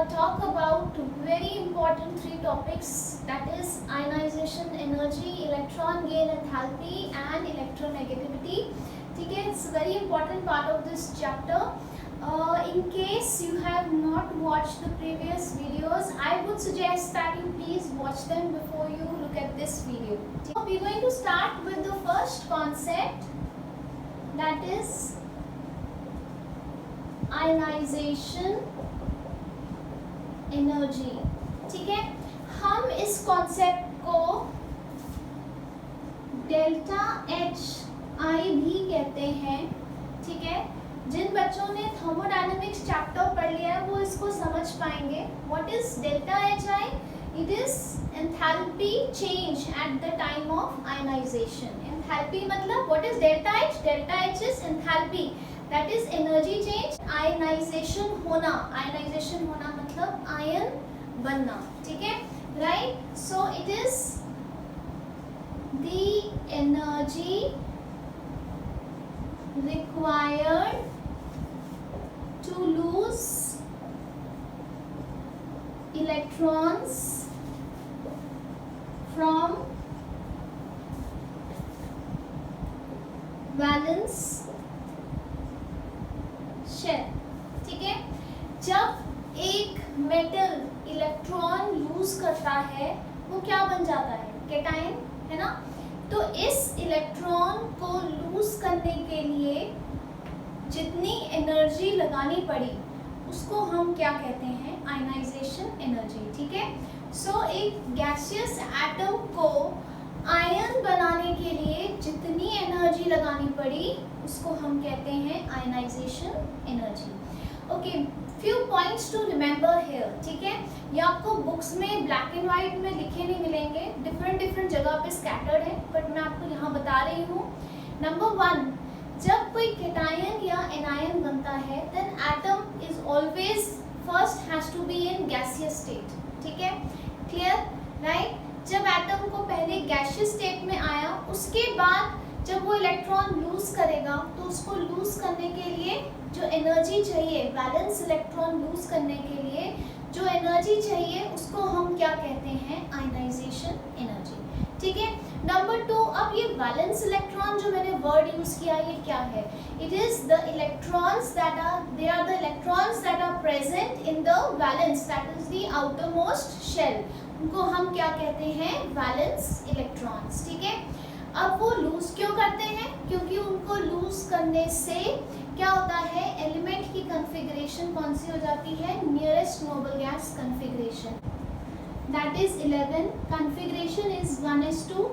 talk about very important three topics, that is ionization energy, electron gain enthalpy and electronegativity. ठीक है, it's a very important part of this chapter. In case you have not watched the previous videos, I would suggest that you please watch them before you look at this video. So we are going to start with the first concept, that is ionisation energy. ठीक है, हम इस concept को delta H आई भी कहते हैं. ठीक है, जिन बच्चों ने थर्मोडायनेमिक्स चैप्टर पढ़ लिया है वो इसको समझ पाएंगे. What is delta H I? It is enthalpy change at the time of ionization. Enthalpy मतलब what is delta H? Delta H is enthalpy, that is energy change. Ionization होना, आयनाइजेशन होना मतलब आयन बनना. ठीक है, right. So it is the energy required to lose electrons from valence shell. ठीक है, जब एक मेटल इलेक्ट्रॉन लूज करता है वो क्या बन जाता है? कैटायन, है ना. तो इस इलेक्ट्रॉन को लूज करने के लिए जितनी एनर्जी लगानी पड़ी उसको हम क्या कहते हैं? Ionisation energy. ठीक है, सो एक गैसियस एटम को आयन बनाने के लिए जितनी एनर्जी लगानी पड़ी उसको हम कहते हैं ionisation energy. Okay, few points to remember here. ठीक है, ये आपको बुक्स में ब्लैक एंड व्हाइट में लिखे नहीं मिलेंगे, डिफरेंट जगह पे स्कैटर्ड है, बट मैं आपको यहाँ बता रही हूँ. नंबर 1, जब कोई कैटायन या एनायन बनता है then atom is always first has to be in gaseous state. ठीक है, क्लियर, राइट. जब एटम को पहले गैसियस स्टेट में आया, उसके बाद जब वो इलेक्ट्रॉन लूज करेगा तो उसको लूज करने के लिए जो एनर्जी चाहिए, वैलेंस इलेक्ट्रॉन लूज करने के लिए जो एनर्जी चाहिए उसको हम क्या कहते हैं? Ionisation energy. ठीक है. नंबर 2, अब ये वैलेंस इलेक्ट्रॉन जो मैंने वर्ड यूज किया ये क्या है? It is the electrons that are the electrons that are present in the valence, that is the outermost shell. उनको हम क्या कहते हैं? Valence electrons. ठीक है, अब वो लूज क्यों करते हैं? क्योंकि उनको लूज करने से क्या होता है? एलिमेंट की कॉन्फ़िगरेशन कौन सी हो जाती है? Nearest noble gas configuration, that is 11. Configuration is 1s2,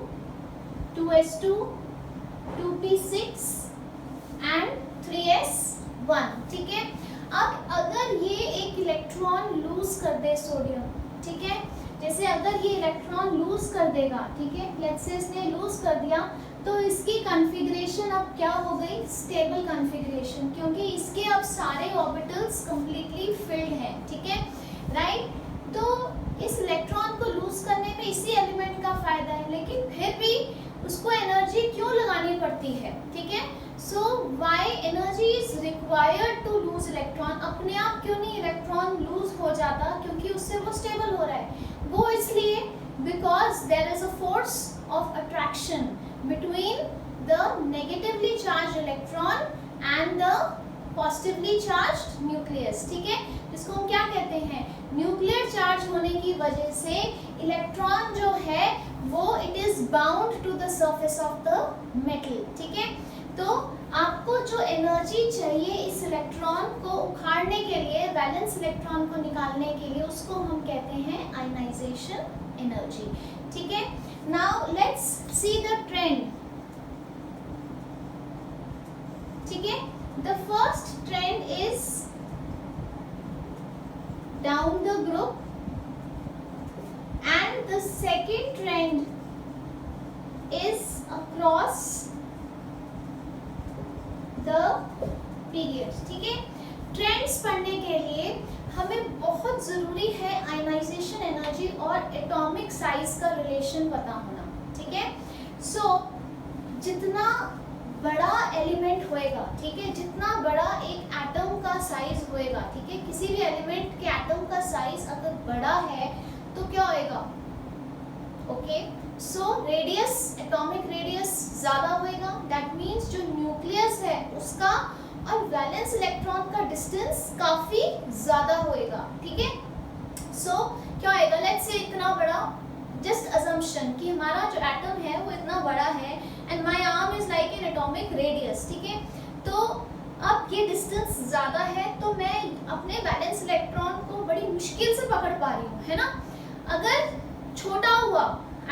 2s2, 2p6 and 3s1. ठीक है, अब अगर ये एक इलेक्ट्रॉन लूज कर दे सोडियम, ठीक है, जैसे अगर ये इलेक्ट्रॉन लूज कर देगा, ठीक है, लेट्स से इसने लूज कर दिया तो इसकी कॉन्फ़िगरेशन अब क्या हो गई? स्टेबल कॉन्फ़िगरेशन, क्योंकि इसके अब सारे ऑर्बिटल्स कंप्लीटली फिल्ड हैं. ठीक है, राइट. तो इस इलेक्ट्रॉन को लूज करने में इसी एलिमेंट का फायदा है, लेकिन फिर भी उसको एनर्जी क्यों लगानी पड़ती है? ठीक है, so why energy is required to lose electron. अपने आप क्यों नहीं इलेक्ट्रॉन लूज हो जाता? क्योंकि उससे वो स्टेबल हो रहा है. वो इसलिए because there is a force of attraction between the negatively charge electron and the positively charge nucleus. ठीक है, इसको हम क्या कहते हैं? न्यूक्लियर चार्ज होने की वजह से इलेक्ट्रॉन जो है वो it is bound to the surface of the metal. ठीक है, तो आपको जो एनर्जी चाहिए इस इलेक्ट्रॉन को उखाड़ने के लिए, वैलेंस इलेक्ट्रॉन को निकालने के लिए, उसको हम कहते हैं आयनाइजेशन एनर्जी. ठीक है, now let's see the trend. ठीक है, the first trend is down the group and the second trend is across the periods. ठीक है, ट्रेंड्स पढ़ने के लिए हमें बहुत ज़रूरी है आयनाइजेशन एनर्जी और एटॉमिक साइज का रिलेशन पता होना. ठीक है, सो जितना बड़ा एलिमेंट होएगा, ठीक है, जितना बड़ा एक एटम का साइज होएगा, ठीक है, किसी भी एलिमेंट के एटम का साइज अगर बड़ा है तो क्या होएगा, okay, so radius, atomic radius ज्यादा होएगा, दैट मीन्स जो न्यूक्लियस है उसका और वैलेंस इलेक्ट्रॉन का डिस्टेंस काफी ज्यादा होएगा, ठीक है। सो क्या होएगा, लेट्स से इतना बड़ा, जस्ट अजम्पशन कि हमारा जो एटम है वो इतना बड़ा है and my arm is like an atomic radius, ठीक है, तो अब ये डिस्टेंस ज्यादा है तो मैं अपने वैलेंस इलेक्ट्रॉन को बड़ी मुश्किल से पकड़ पा रही हूँ, है ना। अगर छोटा हुआ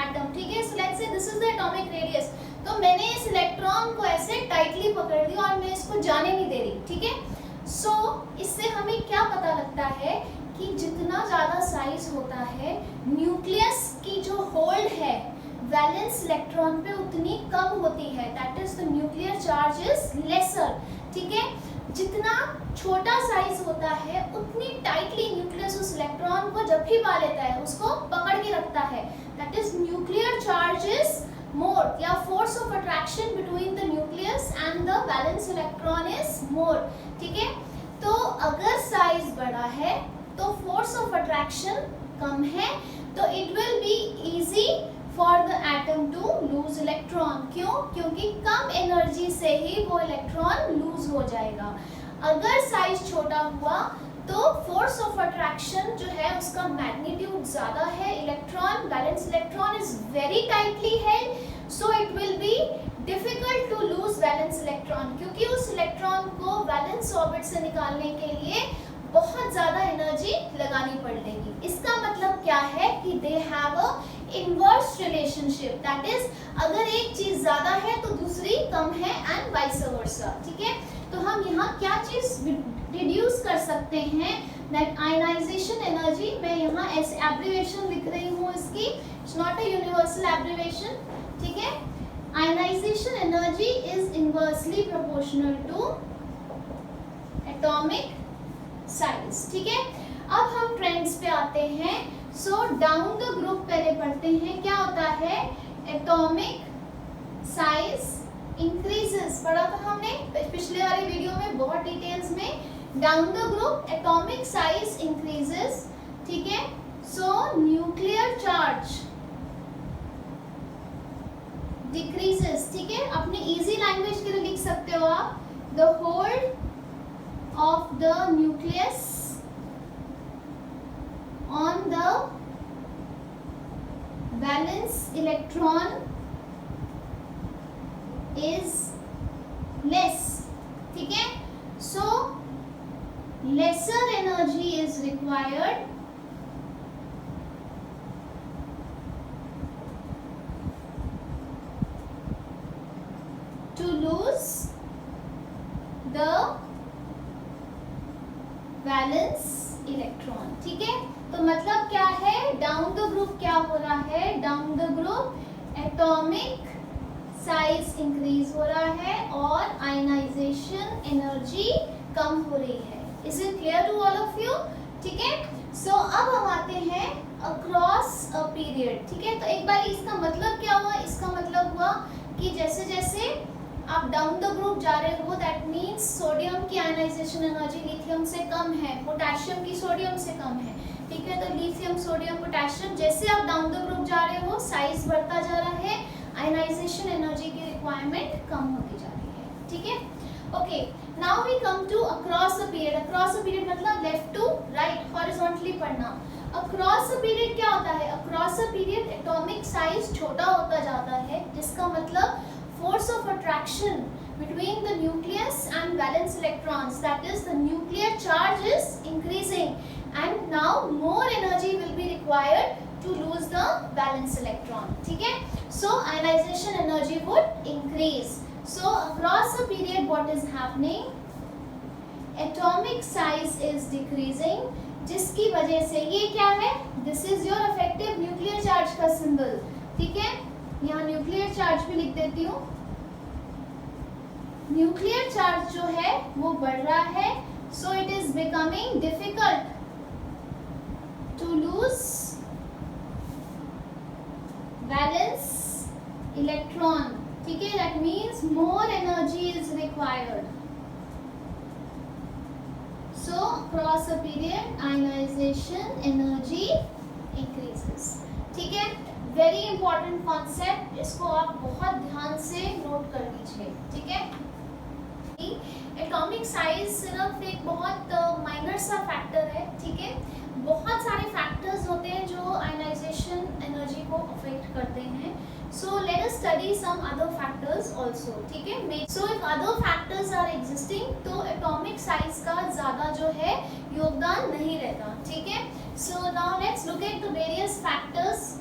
एटम, ठीक है, so let's say this is the atomic radius, तो मैंने इस इलेक्ट्रॉन को ऐसे टाइटली पकड़ लिया और मैं इसको जाने नहीं दे रही, ठीक है। सो इससे हमें क्या पता लगता है कि जितना ज्यादा साइज होता है न्यूक्लियस की जो होल्ड है वैलेंस इलेक्ट्रॉन पे उतनी कम होती है, that is the nuclear charge is lesser, ठीक है। जितना छोटा साइज होता है उतनी टाइटली न्यूक्लियस उस इलेक्ट्रॉन को जब भी पा लेता है उसको पकड़ के रखता है, that is nuclear charge is more, या force of attraction between the nucleus and the valence electron is more, ठीक है। तो अगर साइज बड़ा है तो फोर्स ऑफ अट्रैक्शन कम है, तो it will be easy for the atom to lose electron, क्यों, क्योंकि कम एनर्जी से ही वो इलेक्ट्रॉन लूज हो जाएगा। अगर साइज छोटा हुआ तो फोर्स ऑफ अट्रैक्शन जो है उसका मैग्नीट्यूड ज्यादा है, electron, valence electron is very tightly held, so it will be difficult to lose valence electron, क्योंकि उस इलेक्ट्रॉन को वैलेंस ऑर्बिट से निकालने के लिए बहुत ज्यादा एनर्जी लगानी पड़ेगी। इसका मतलब क्या है कि they have a inverse relationship, that is अगर एक चीज ज्यादा है तो दूसरी कम है एंड वाइस वर्सा, ठीक है। तो हम यहाँ क्या चीज रिड्यूस कर सकते हैं, दैट आयनाइजेशन एनर्जी, मैं यहाँ ऐसे एब्रिविएशन लिख रही हूँ इसकी, it's not a universal abbreviation, ठीक है। Ionisation energy is inversely proportional to atomic size, ठीक है। अब हम ट्रेंड्स पे आते हैं। सो डाउन द ग्रुप पहले पढ़ते हैं, क्या होता है, एटॉमिक साइज इंक्रीजेस, पढ़ा था हमने पिछले वाले वीडियो में बहुत डिटेल्स में। Down the group atomic size increases, ठीक है। सो न्यूक्लियर चार्ज डिक्रीजेस, ठीक है। अपने इजी लैंग्वेज के लिए लिख सकते हो आप, the hold of the nucleus on the valence electron is less, ठीक है। So lesser energy is required to lose the valence electron, ठीक है। तो मतलब क्या है, डाउन द ग्रुप क्या हो रहा है, down the group atomic size increase हो रहा है और आयनाइजेशन एनर्जी कम हो रही है। Is it clear to all of you, ठीक है। सो अब हम आते हैं अक्रॉस अ पीरियड, ठीक है। तो एक बार इसका मतलब क्या हुआ, इसका मतलब हुआ कि जैसे जैसे आप डाउन द ग्रुप जा रहे हो, दैट मीन्स सोडियम की आयनाइजेशन एनर्जी लिथियम से कम है, पोटेशियम की सोडियम से कम है, ठीक है। तो लिथियम, सोडियम, पोटेशियम, जैसे आप डाउन द ग्रुप जा रहे हो साइज बढ़ता जा रहा है, आयनाइजेशन एनर्जी की रिक्वायरमेंट कम होती जा रही है, ठीक है। Okay, now we come to across a period. Across a period मतलब लेफ्ट टू राइट, हॉरिजॉन्टली पढ़ना। अक्रॉस अ पीरियड क्या होता है, across a period atomic size छोटा होता जाता है, जिसका मतलब force of attraction between the nucleus and valence electrons, that is the nuclear charge is increasing and now more energy will be required to lose the valence electron, ठीक है। So ionization energy would increase. So across a period what is happening, atomic size is decreasing, जिसकी वजह से ये क्या है, this is your effective nuclear charge का symbol, ठीक है। यहाँ न्यूक्लियर चार्ज भी लिख देती हूँ। न्यूक्लियर चार्ज जो है वो बढ़ रहा है, so it is becoming difficult to lose valence electron, ठीक है। That means more energy required. So across a period ionization energy increases. ठीक है, वेरी इंपॉर्टेंट कॉन्सेप्ट, इसको आप बहुत ध्यान से नोट कर लीजिए. ठीक है, एटॉमिक साइज सिर्फ एक बहुत माइनर सा फैक्टर है. ठीक है, बहुत सारे फैक्टर्स होते हैं जो आयनाइजेशन एनर्जी को अफेक्ट करते हैं. So let us study some other factors also. ठीक है, so if other factors are existing तो एटॉमिक साइज का ज़्यादा जो है योगदान नहीं रहता. ठीक है, so now let's look at the various factors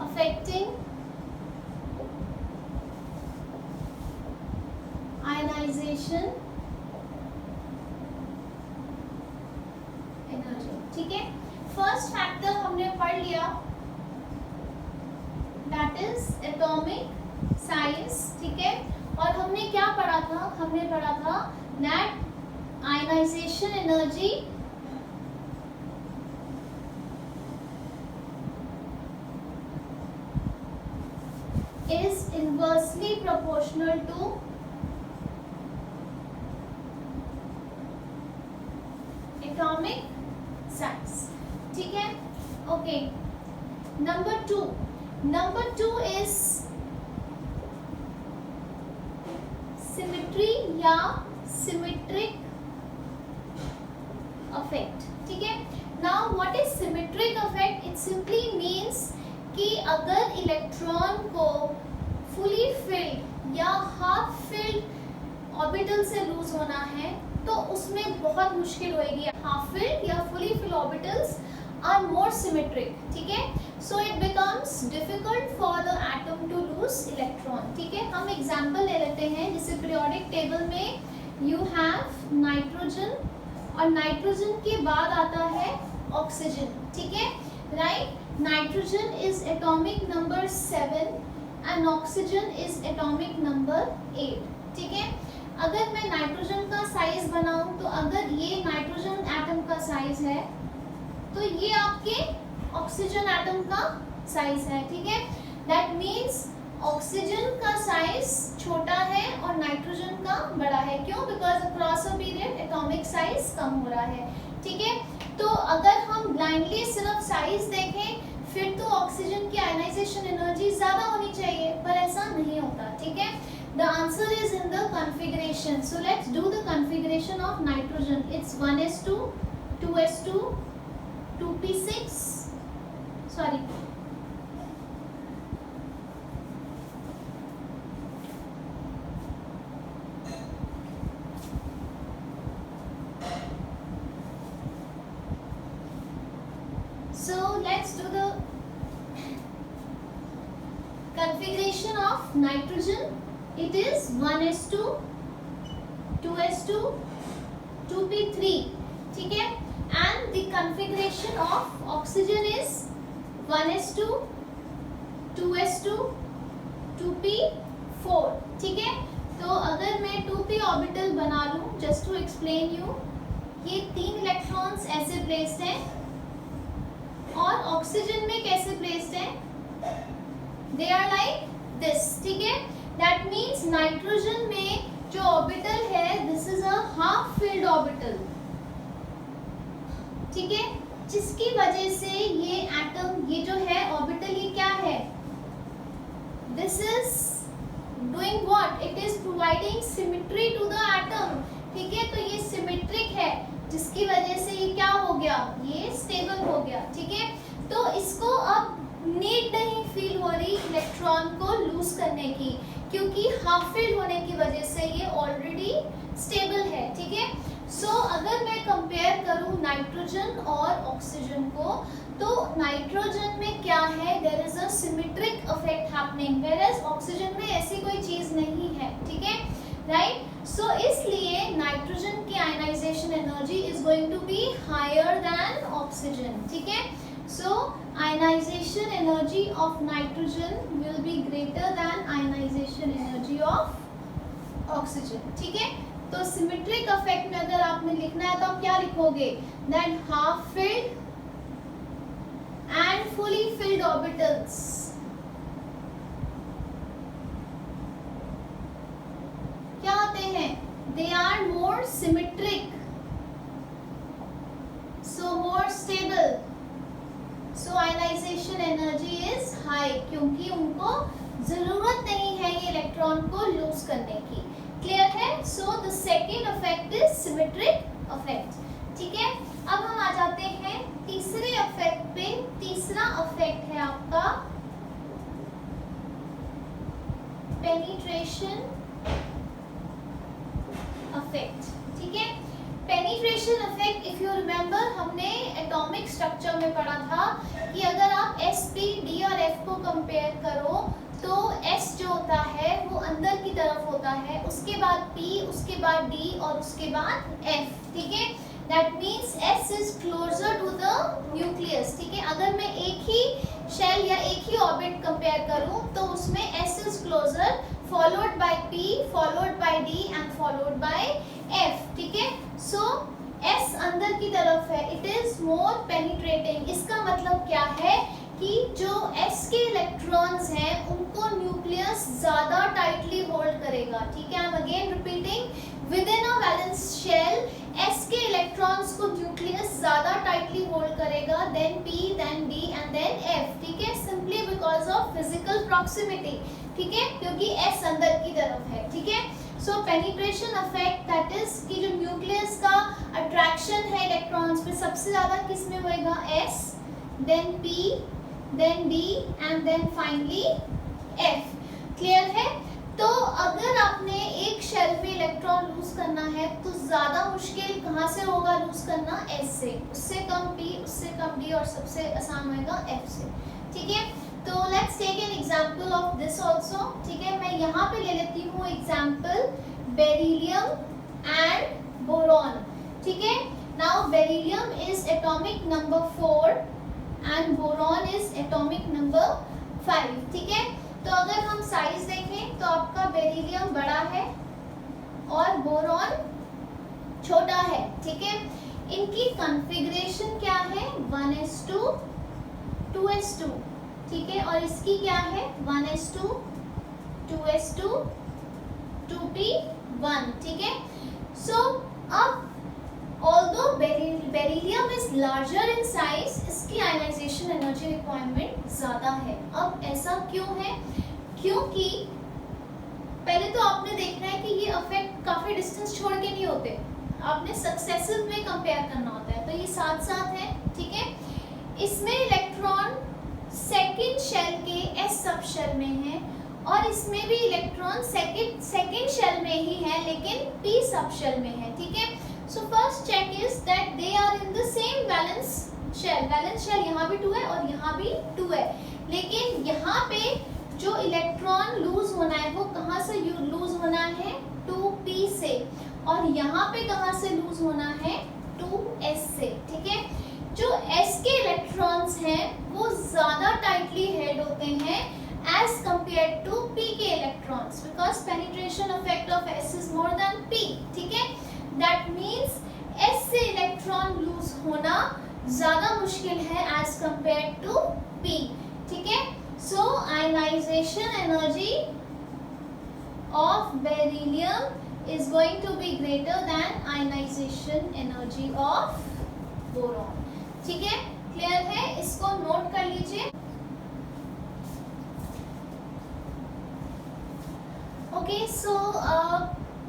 affecting ionisation energy. ठीक है, फर्स्ट फैक्टर हमने पढ़ लिया, दैट इज एटॉमिक साइज. ठीक है, और हमने क्या पढ़ा था, हमने पढ़ा था that ionisation energy is inversely proportional to atomic size. ठीक है, okay. Number two is symmetry या सिमेट्रिक अफेक्ट. ठीक है, now what is symmetric effect? It simply means कि अगर इलेक्ट्रॉन को फुली फिल्ड या हाफ फिल्ड ऑर्बिटल से लूज होना है तो उसमें बहुत मुश्किल होगी. हाफ फिल्ड या fully filled orbitals are more symmetric. ठीक है, so it becomes difficult for the atom to lose electron. ठीक है, हम एग्जांपल ले लेते हैं. जैसे पीरियोडिक टेबल में यू हैव नाइट्रोजन और नाइट्रोजन के बाद आता है ऑक्सीजन. ठीक है, right. Nitrogen is atomic number 7 and oxygen is atomic number 8. ठीक है, अगर मैं नाइट्रोजन का साइज बनाऊं तो अगर ये नाइट्रोजन एटम का साइज है तो ये आपके ऑक्सीजन एटम का साइज है. ठीक है, दैट मीन्स ऑक्सीजन का साइज छोटा है और नाइट्रोजन का बड़ा है. क्यों? Because across a period atomic size कम हो रहा है. ठीक है, तो अगर हम ब्लाइंडली सिर्फ साइज देखें फिर तो ऑक्सीजन की आयनाइजेशन एनर्जी ज्यादा होनी चाहिए, पर ऐसा नहीं होता. ठीक है, the answer is in the configuration. So let's do the configuration of nitrogen. It's 1s2, 2s2, 2p6, sorry, so let's do the configuration of nitrogen. It is 1s2, 2s2, 2p3. ठीक है, and the configuration of oxygen is 1s2, 2s2, 2p4. ठीक है, तो अगर मैं 2p orbital बना लूं, just to explain you, ये 3 इलेक्ट्रॉन्स ऐसे प्लेस्ड हैं और ऑक्सीजन में कैसे प्लेस्ड हैं? They are like this. ठीक है, दैट मीन्स नाइट्रोजन में जो ऑर्बिटल है this is a half filled orbital. ठीक है, जिसकी वजह से ये एटम, ये जो है ऑर्बिटल, ये क्या है? This is doing what? It is providing symmetry to the atom. ठीक है, तो ये सिमेट्रिक है जिसकी वजह से ये क्या हो गया? ये स्टेबल हो गया. ठीक है, तो इसको अब नीड नहीं फील हो रही इलेक्ट्रॉन को लूज करने की, क्योंकि हाफ फिल्ड होने की वजह से ये ऑलरेडी स्टेबल है. ठीक है, सो अगर मैं कंपेयर करूं नाइट्रोजन और ऑक्सीजन को, तो नाइट्रोजन में क्या है? There is a symmetric effect happening, whereas oxygen में ऐसी कोई चीज नहीं है. ठीक है, राइट. सो इसलिए नाइट्रोजन की ionisation energy is going to be higher than oxygen. ठीक है, so ionization energy of nitrogen will be greater than ionization energy of oxygen. ठीक है, तो सिमेट्रिक इफेक्ट में अगर आपने लिखना है तो आप क्या लिखोगे? that half filled and fully filled orbitals जाते हैं, they are more symmetric, so more stable, so ionization energy is high, क्योंकि उनको जरूरत नहीं है ये इलेक्ट्रॉन को लूज करने की। क्लियर है? So the second effect is symmetric effect. ठीक है, अब हम आ जाते हैं तीसरे इफेक्ट पे। तीसरा इफेक्ट है आपका पेनिट्रेशन इफेक्ट। ठीक है, penetration effect if you remember हमने एटॉमिक स्ट्रक्चर में पढ़ा था कि अगर आप एस, पी, डी और एफ को कंपेयर करो तो S जो होता है वो अंदर की तरफ होता है, उसके बाद P, उसके बाद D और उसके बाद F। ठीक है, that means S is closer to the nucleus. ठीक है, अगर मैं एक ही शेल या एक ही ऑर्बिट कंपेयर करूं तो उसमें S is closer, followed by P, followed by D and followed by F। ठीक है, सो S अंदर की तरफ है, इट इज मोर पेनिट्रेटिंग। इसका मतलब क्या है कि जो S के इलेक्ट्रॉन्स हैं उनको न्यूक्लियस ज्यादा टाइटली होल्ड करेगा। ठीक है, I am again repeating, within a valence shell S के इलेक्ट्रॉन्स को न्यूक्लियस ज्यादा टाइटली होल्ड करेगा then P, then D and then F। ठीक है, simply because of physical proximity. ठीक है, क्योंकि S अंदर की तरफ है। ठीक है, सो पेनिट्रेशन इफेक्ट दैट इज कि जो न्यूक्लियस का अट्रैक्शन है इलेक्ट्रॉन्स पे सबसे ज्यादा किस में होएगा? S, then P, then D and then finally F। क्लियर है? तो अगर आपने एक शेल में इलेक्ट्रॉन लूज करना है तो ज्यादा मुश्किल कहाँ से होगा लूज करना? S से, उससे कम P, उससे कम D और सबसे आसान होएगा F से। ठीक है, तो let's take an example of this also. ठीक है, मैं यहाँ पे ले लेती हूँ एग्जांपल बेरिलियम एंड बोरॉन। ठीक है, now beryllium is atomic number 4 and boron is atomic number 5। ठीक है, तो अगर हम साइज देखें तो आपका बेरिलियम बड़ा है और बोरॉन छोटा है। ठीक है, इनकी कॉन्फ़िगरेशन क्या है? 1s2 2s2। ठीक है, और इसकी क्या है? 1s2 2s2 2p1। ठीक है, सो अब although beryllium is larger in size, इसकी ionization energy requirement ज़्यादा है। अब ऐसा क्यों है? क्योंकि पहले तो आपने देखना है कि ये इफेक्ट काफ़ी डिस्टेंस छोड़ के नहीं होते, आपने सक्सेसिव में कंपेयर करना होता है, तो ये साथ साथ है। ठीक है, इसमें इलेक्ट्रॉन सेकेंड शेल के S सब शेल में है और इसमें भी इलेक्ट्रॉन सेकेंड शेल में ही है लेकिन P सब शेल में है। ठीक है, so first check is that they are in the same valence shell। Valence shell यहाँ भी 2 है और यहाँ भी 2 है, लेकिन यहाँ पे जो इलेक्ट्रॉन लूज होना है वो कहाँ से लूज होना है? 2p से, और यहाँ पे कहाँ से लूज होना है? 2s से। ठीक है, जो s के इलेक्ट्रॉन्स हैं वो ज्यादा टाइटली हेड होते हैं as compared to p के electrons, because penetration effect of s is more than p। ठीक है, that means S से इलेक्ट्रॉन लूज होना ज्यादा मुश्किल है as compared to P। ठीक है, so ionization energy of beryllium is going to be greater than ionization energy of boron। ठीक है, क्लियर है? इसको नोट कर लीजिए। Okay, so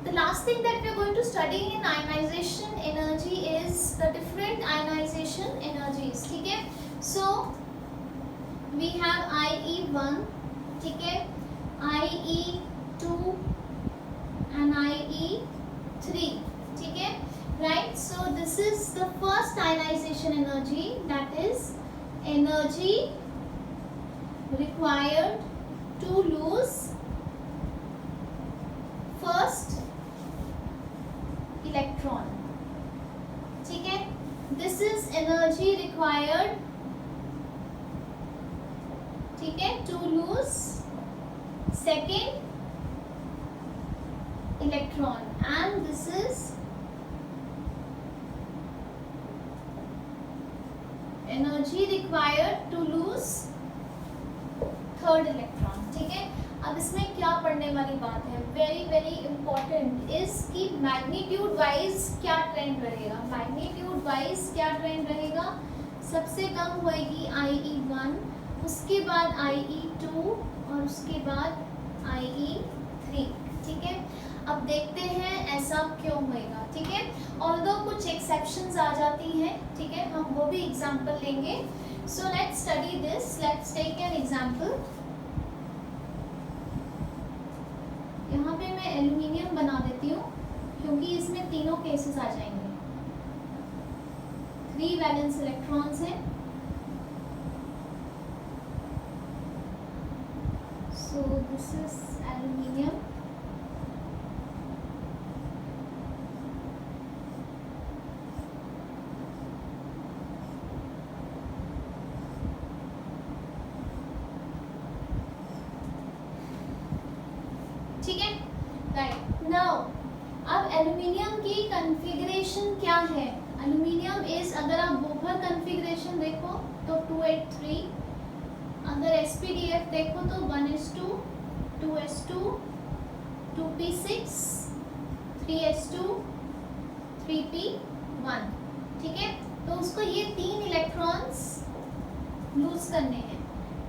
the last thing that we are going to study in ionization energy is the different ionization energies। ठीक है, so we have IE1, ठीक है, IE2 and IE3। ठीक है, right? So this is the first ionization energy, that is energy required to lose first electron। ठीक है, this is energy required, ठीक है, to lose second electron, and this is energy required to lose third electron। ठीक है, अब इसमें क्या पढ़ने वाली बात है, वेरी वेरी इंपॉर्टेंट इज कि मैग्नीट्यूड वाइज क्या ट्रेंड रहेगा। मैग्नीट्यूड वाइज क्या ट्रेंड रहेगा, सबसे कम होएगी IE1, उसके बाद IE2 और उसके बाद IE3। ठीक है, अब देखते हैं ऐसा क्यों होएगा। ठीक है, ऑल्दो कुछ एक्सेप्शंस आ जाती हैं, ठीक है, हम वो भी एग्जांपल लेंगे। So let's study this, let's take an example. यहाँ पे मैं एल्यूमिनियम बना देती हूँ क्योंकि इसमें तीनों केसेस आ जाएंगे। 3 वैलेंस इलेक्ट्रॉन्स हैं, सो दिस इज एल्यूमिनियम, ठीक है, राइट। नाउ अब एल्यूमिनियम की कॉन्फ़िगरेशन क्या है। एल्यूमिनियम इज, अगर आप बोहर कॉन्फ़िगरेशन देखो तो 283, अगर SPDF देखो तो 1s2, 2s2, 2p6, 3s2, 3p1। ठीक है, तो उसको ये 3 इलेक्ट्रॉन्स लूज करने हैं।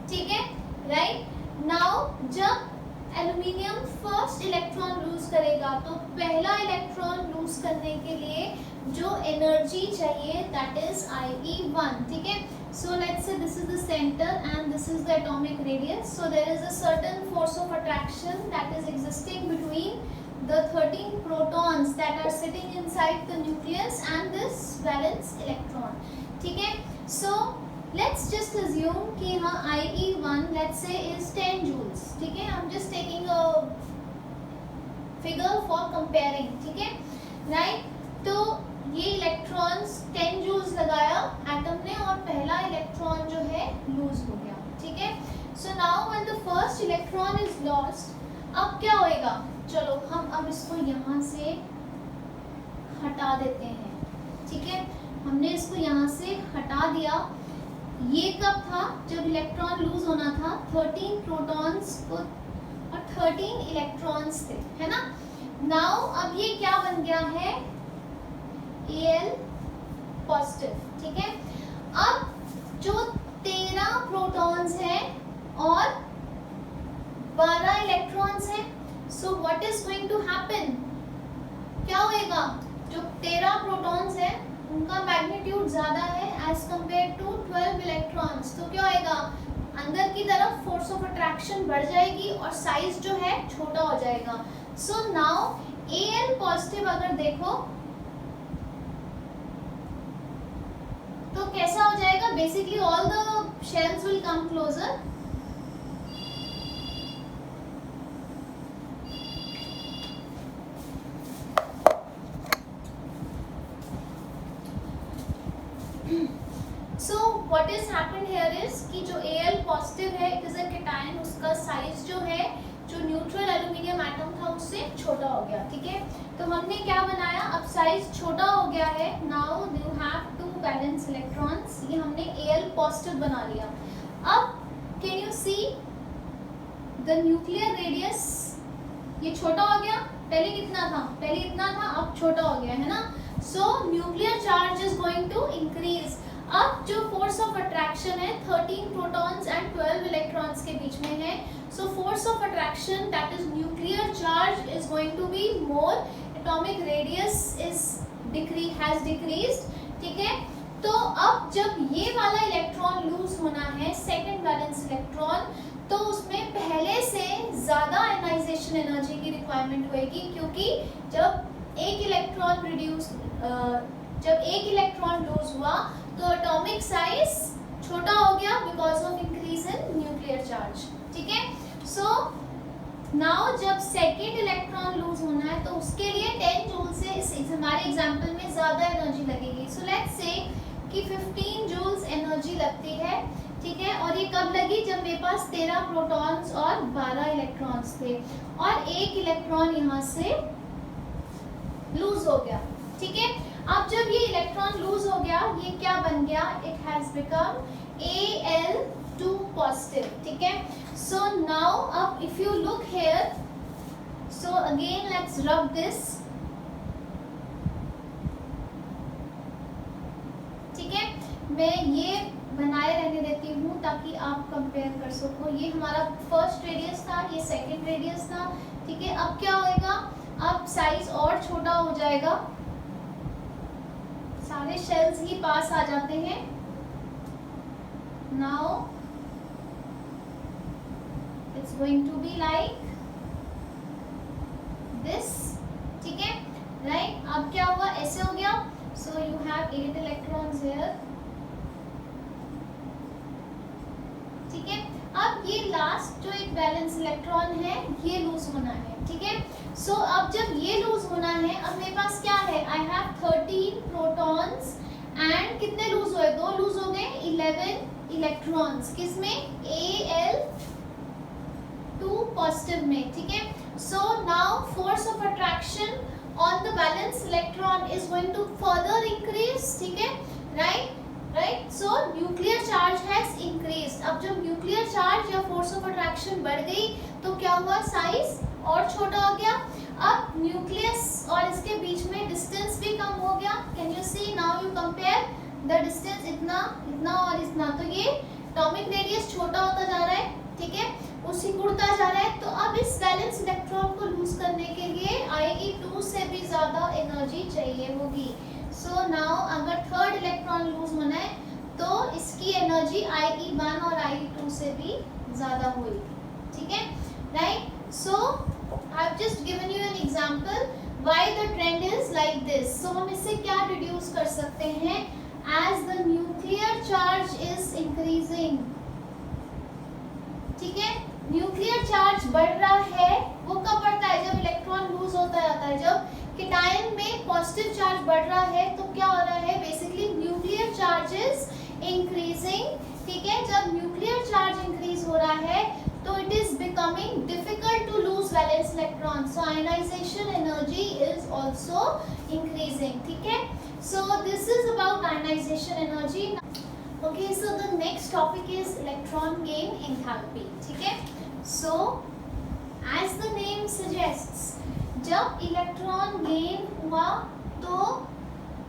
ठीक है, राइट। नाउ जब एल्यूमिनियम फर्स्ट इलेक्ट्रॉन लूज करेगा तो पहला इलेक्ट्रॉन लूज करने के लिए जो एनर्जी चाहिए दैट इज IE1। ठीक है, so let's say this is the centre and this is the atomic radius, so there is a certain force of attraction that is existing between the 13 protons that are sitting inside the nucleus and this valence electron। ठीक है, so let's just assume कि हाँ IE1 let's say is 10 joules। ठीक है, I'm just taking a figure for comparing। ठीक है, right। तो ये इलेक्ट्रॉन्स 10 joules लगाया एटम ने और पहला इलेक्ट्रॉन जो है लूज हो गया। ठीक है, so now when the first electron is lost, अब क्या होएगा, चलो हम अब इसको यहाँ से हटा देते हैं। ठीक है, हमने इसको यहाँ से हटा दिया। ये कब था, जब इलेक्ट्रॉन लूज होना था, 13 प्रोटॉन्स को और 13 इलेक्ट्रॉन्स थे, है ना। नाउ अब ये क्या बन गया है, Al पॉजिटिव। ठीक है, अब जो 13 प्रोटॉन्स हैं और 12 इलेक्ट्रॉन्स हैं, so what is going to happen, क्या होएगा, जो 13 प्रोटॉन्स हैं उनका मैग्नीट्यूड ज्यादा है एज कंपेयर टू 12 इलेक्ट्रॉन्स, तो क्या होएगा, अंदर की तरफ फोर्स ऑफ अट्रैक्शन बढ़ जाएगी और साइज जो है छोटा हो जाएगा। सो नाउ Al पॉजिटिव अगर देखो तो कैसा हो जाएगा, basically all the shells will come closer. So what is happened here is कि जो Al पॉजिटिव है इट इज अ केटायन, उसका साइज जो है जो न्यूट्रल एल्यूमिनियम एटम था उससे छोटा हो गया। ठीक है, तो हमने क्या बनाया, अब साइज छोटा हो गया है। Now you have 2 valence electrons, ये हमने Al पॉजिटिव बना लिया। अब can you see the nuclear radius, ये छोटा हो गया, पहले कितना था, पहले इतना था, अब छोटा हो गया, है ना। So nuclear charge is going to increase. अब जो फोर्स ऑफ अट्रैक्शन है 13 प्रोटॉन्स एंड 12 इलेक्ट्रॉन्स के बीच में है, so force of attraction that is nuclear charge is going to be more, atomic radius has decreased. ठीक है, तो अब जब ये वाला इलेक्ट्रॉन लूज होना है, सेकंड वैलेंस इलेक्ट्रॉन, तो उसमें पहले से ज्यादा आयनाइजेशन एनर्जी की रिक्वायरमेंट होगी, क्योंकि जब एक इलेक्ट्रॉन लूज हुआ तो एटॉमिक साइज छोटा हो गया because of increase in nuclear charge. ठीक है, सो नाउ जब सेकेंड इलेक्ट्रॉन लूज होना है तो उसके लिए 10 जूल से इस हमारे एग्जांपल में ज्यादा एनर्जी लगेगी। सो लेट्स से कि 15 जूल्स एनर्जी लगती है। ठीक है, और ये कब लगी, जब मेरे पास 13 प्रोटॉन्स और 12 इलेक्ट्रॉन्स थे और एक इलेक्ट्रॉन यहाँ से लूज हो गया। ठीक है, अब जब ये इलेक्ट्रॉन लूज हो गया, ये क्या बन गया, it has become Al two positive, ठीक है। सो नाउ अब if you look here, so again let's rub this, ठीक है। मैं ये बनाए रहने देती हूँ ताकि आप कंपेयर कर सको। ये हमारा फर्स्ट रेडियस था, ये सेकंड रेडियस था, ठीक है। अब क्या होएगा, अब साइज और छोटा हो जाएगा, सारे शेल्स ही पास आ जाते हैं। Now it's going to be like this, ठीक है, राइट। अब क्या हुआ, ऐसे हो गया। So you have 8 electrons here, ठीक है। अब ये लास्ट जो एक बैलेंस इलेक्ट्रॉन है ये लूज होना है, ठीक है। सो अब जब ये लूज होना है, अब मेरे पास क्या है, आई हैव 13 प्रोटॉन्स एंड कितने लूज हुए, 2 लूज हो गए, 11 इलेक्ट्रॉन्स, किसमें, Al2 पॉजिटिव में, ठीक है। So now force of attraction on the valence electron is going to further increase, ठीक है, right. Right, so nuclear charge has increased. अब जब न्यूक्लियर चार्ज या फोर्स ऑफ अट्रैक्शन बढ़ गई तो क्या हुआ, साइज और छोटा हो गया। अब न्यूक्लियस और इसके बीच में डिस्टेंस भी कम हो गया। Can you see, now you compare the distance, इतना इतना और इतना, तो ये एटॉमिक रेडियस छोटा होता जा रहा है, ठीक है, उसी उड़ता जा रहा है। तो अब इस बैलेंस इलेक्ट्रॉन को लूज करने के लिए Ie2 से भी ज्यादा एनर्जी चाहिए होगी। सो नाउ अगर थर्ड इलेक्ट्रॉन लूज होना है तो इसकी एनर्जी Ie1 और Ie2 से भी ज्यादा होगी, ठीक है, right. So I have just given you an example why the trend is like this. So हम इससे क्या डिड्यूस कर सकते हैं, as the nuclear charge is increasing, ठीक है, न्यूक्लियर चार्ज बढ़ रहा है। वो कब बढ़ता है, जब इलेक्ट्रॉन लूज होता जाता है। जब केटायन में पॉजिटिव चार्ज बढ़ रहा है तो क्या हो रहा है, basically nuclear charge is increasing, ठीक है। जब न्यूक्लियर चार्ज इंक्रीज हो रहा है तो it is becoming difficult to lose valence electron, so ionization energy is also increasing, ठीक है। So this is about ionization energy. Okay, so the next topic is electron gain enthalpy, ठीक है। So as the name suggests, जब electron gain हुआ तो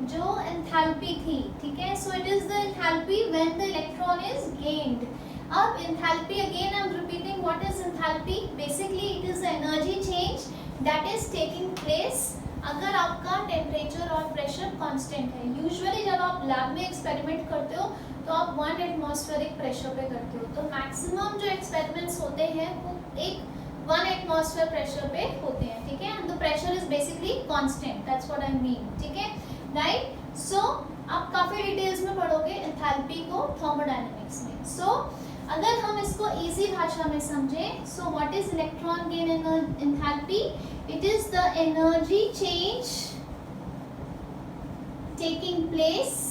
जो enthalpy थी, ठीक है, so it is the enthalpy when the electron is gained. अब enthalpy, again I am repeating what is enthalpy, basically it is the energy change that is taking place अगर आपका temperature और प्रेशर कांस्टेंट है। Usually जब आप lab में experiment करते हो तो आप 1 एटमॉस्फेरिक प्रेशर पे करते हो, तो मैक्सिमम जो एक्सपेरिमेंट्स होते हैं वो एक 1 एटमॉस्फेयर प्रेशर पे होते हैं, ठीक है, and the pressure is basically constant, that's what I mean, ठीक है, राइट। सो आप काफी डिटेल्स में पढ़ोगे एंथैल्पी को थर्मोडायनेमिक्स में। सो अगर हम इसको इजी भाषा में समझें, सो what is electron gain enthalpy, it is the energy change taking place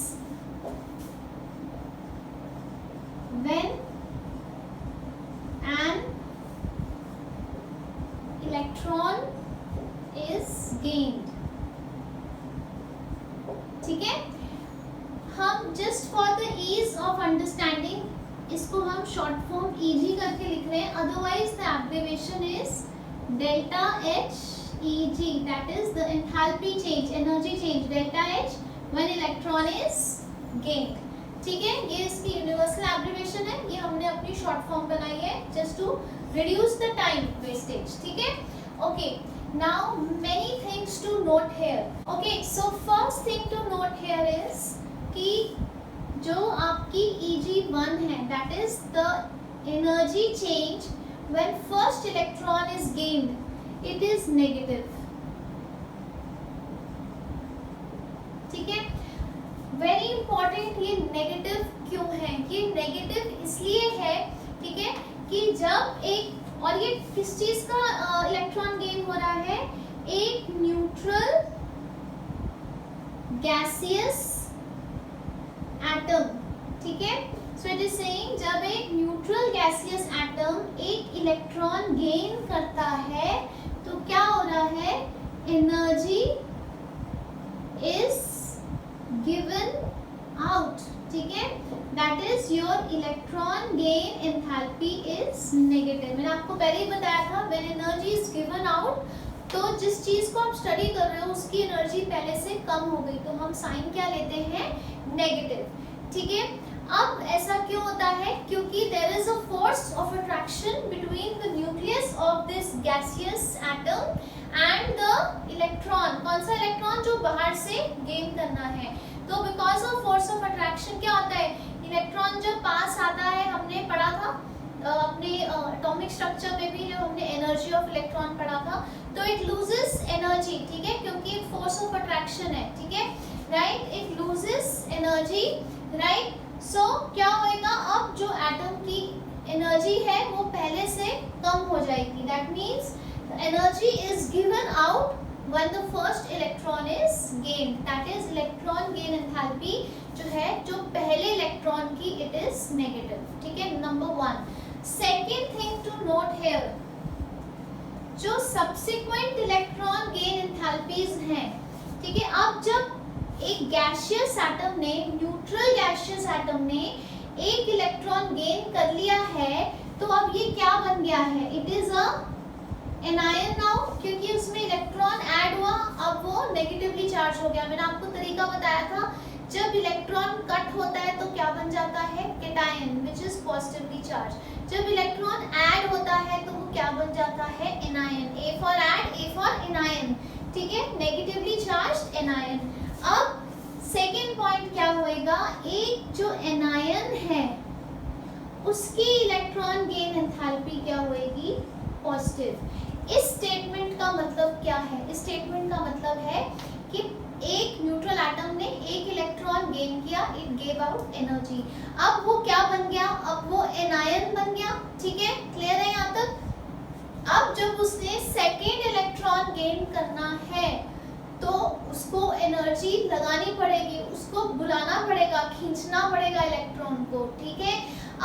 when an electron is gained, ठीक है। हम just for the ease of understanding इसको हम शॉर्ट फॉर्म EG करके लिख रहे हैं, otherwise the abbreviation is delta H EG, that is the enthalpy change, energy change, delta H when electron is gained, ठीक है। ये इसकी यूनिवर्सल एब्रिविएशन है, ये हमने अपनी शॉर्ट फॉर्म बनाई है just to reduce the time wastage, ठीक है। Okay, now many things to note here. Okay, so first thing to note here is कि जो आपकी Eg1 है, that is the energy change when first electron is gained, it is negative, ठीक है। Very important, ये negative क्यों है, ये नेगेटिव इसलिए है, ठीक है, कि जब एक, और ये किस चीज का इलेक्ट्रॉन गेन हो रहा है, एक न्यूट्रल गैसियस एटम, ठीक है। सो इट इज सेइंग जब एक न्यूट्रल गैसियस एटम एक इलेक्ट्रॉन गेन करता है तो क्या हो रहा है, एनर्जी इज given out, ठीक है, that is your electron gain enthalpy is negative. मैंने आपको पहले ही बताया था when energy is given out, तो जिस चीज को आप स्टडी कर रहे हो उसकी एनर्जी पहले से कम हो गई तो हम साइन क्या लेते हैं, नेगेटिव, ठीक है। अब ऐसा क्यों होता है, क्योंकि there is a force of attraction between the nucleus of this gaseous atom and the electron. कौन सा इलेक्ट्रॉन, जो बाहर से गेन करना है। तो because of force of attraction क्या होता है, इलेक्ट्रॉन जब पास आता है, हमने पढ़ा था अपने एटॉमिक स्ट्रक्चर में भी, जब हमने एनर्जी ऑफ इलेक्ट्रॉन पढ़ा था, तो इट लूजेस एनर्जी, ठीक है, क्योंकि फोर्स ऑफ अट्रैक्शन है, ठीक है, right, it loses energy, right. So क्या होएगा, अब जो एटम की एनर्जी है वो पहले से कम हो जाएगी, that means energy is given out when the first electron is gained, that is electron gain enthalpy जो है, जो पहले इलेक्ट्रॉन की, it is negative, ठीक है, number 1. Second thing to note here, जो subsequent electron gain enthalpies हैं, ठीक है, अब जब एक गैसियस एटम ने, न्यूट्रल गैसियस एटम ने एक इलेक्ट्रॉन गेन कर लिया है, तो अब ये क्या बन गया है, it is a anion now, क्योंकि उसमें इलेक्ट्रॉन ऐड हुआ, अब वो नेगेटिवली चार्ज हो गया। मैंने आपको तरीका बताया था, जब इलेक्ट्रॉन कट होता है तो क्या बन जाता है, cation which is positively charge. जब इलेक्ट्रॉन ऐड होता है तो वो क्या बन जाता है, anion, A for add, A for anion, ठीक है, नेगेटिवली चार्ज एनायन। अब सेकेंड पॉइंट क्या होएगा, एक जो एनायन है उसकी इलेक्ट्रॉन गेन एंथैल्पी क्या होएगी, पॉजिटिव। इस स्टेटमेंट का मतलब क्या है, इस स्टेटमेंट का मतलब है कि एक न्यूट्रल एटम ने एक इलेक्ट्रॉन गेन किया, इट गेव आउट एनर्जी। अब वो क्या बन गया, अब वो एनायन बन गया, ठीक है, क्लियर है यहाँ तक। अब जब उसने सेकेंड इलेक्ट्रॉन गेन करना है तो उसको एनर्जी लगानी पड़ेगी, उसको बुलाना पड़ेगा, खींचना पड़ेगा इलेक्ट्रॉन को, ठीक है।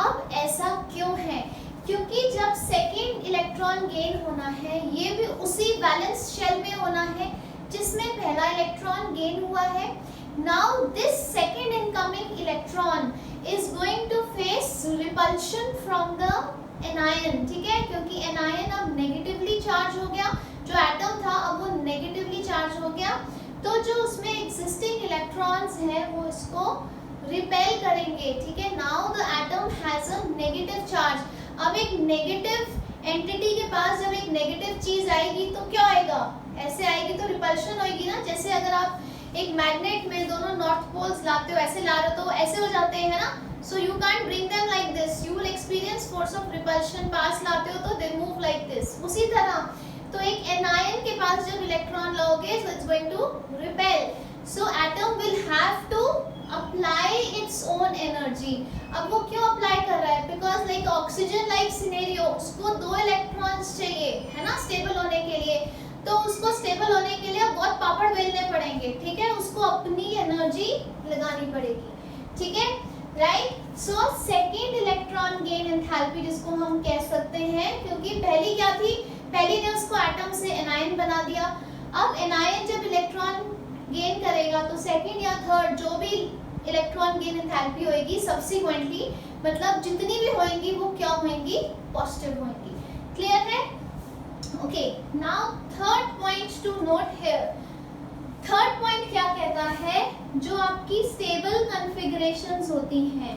अब ऐसा क्यों है, क्योंकि जब सेकेंड इलेक्ट्रॉन गेन होना है, ये भी उसी वैलेंस शेल में होना है जिसमें पहला इलेक्ट्रॉन गेन हुआ है। Now this second incoming electron is going to face repulsion from the anion, ठीक है, क्योंकि एनायन अब नेगेटिवली चार्ज हो गया, जो एटम था अब वो नेगेटिवली चार्ज हो गया, तो जो उसमें एग्जिस्टिंग इलेक्ट्रॉन्स हैं वो इसको रिपेल करेंगे, ठीक है। Now the atom has a negative charge. अब एक नेगेटिव एंटिटी के पास जब एक नेगेटिव चीज आएगी तो क्या आएगा, ऐसे आएगी तो रिपल्शन होगी ना। जैसे अगर आप एक मैग्नेट में दोनों नॉर्थ पोल्स लाते हो, ऐसे ला रहे हो तो ऐसे हो जाते हैं ना, so you can't bring them like this, you will experience force of repulsion. पास लाते हो तो दे मूव लाइक दिस। उसी तरह तो एक एनायन के पास जब इलेक्ट्रॉन लाओगे so it's going to repel, so atom will have to apply its own energy. अब वो क्यों अप्लाई कर रहा है, because like oxygen like scenario, उसको 2 इलेक्ट्रॉन्स चाहिए, है ना, स्टेबल होने के लिए। तो उसको स्टेबल होने के लिए बहुत पापड़ बेलने पड़ेंगे, ठीक है, उसको अपनी एनर्जी लगानी पड़ेगी, ठीक है, right. So second electron gain enthalpy जिसको हम कह सकते हैं, क्योंकि पहली क्या थी, पहली ने उसको एटम से एनायन बना दिया। अब एनायन जब इलेक्ट्रॉन गेन करेगा तो सेकेंड या थर्ड जो भी इलेक्ट्रॉन गेन एंथैल्पी होएगी सब्सिक्वेंटली, मतलब जितनी भी होएंगी वो क्या होएंगी, पॉजिटिव होएंगी। क्लियर है, okay. Now third point two note here, third point क्या कहता है, जो आपकी स्टेबल कॉन्फ़िगरेशंस होती हैं,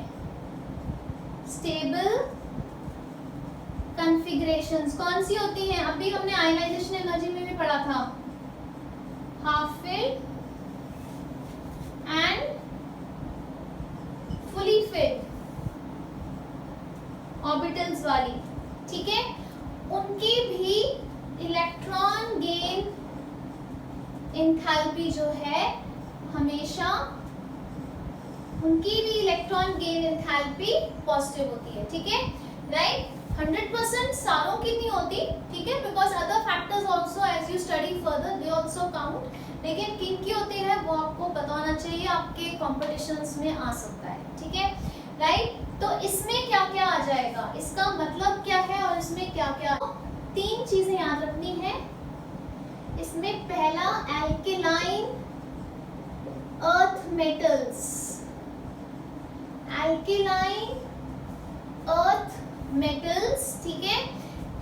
स्टेबल कॉन्फ़िगरेशंस कौन सी होती हैं, अभी हमने आयनाइजेशन एनर्जी में भी पढ़ा था, half filled and fully filled orbitals वाली, ठीक है, उनकी भी इलेक्ट्रॉन गेन एंथैल्पी जो है हमेशा, उनकी भी इलेक्ट्रॉन गेन एंथैल्पी पॉजिटिव होती है, ठीक है, राइट। 100% सारों की नहीं होती, ठीक है, because other factors also as you study further they also count, लेकिन किन की होती है वो आपको पता होना चाहिए, आपके कॉम्पिटिशन्स में आ सकता है, ठीक है, राइट। तो इसमें क्या क्या आ जाएगा, इसका मतलब क्या है और इसमें क्या क्या, 3 चीजें याद रखनी है इसमें। पहला, alkaline earth metals, alkaline earth metals, ठीक है,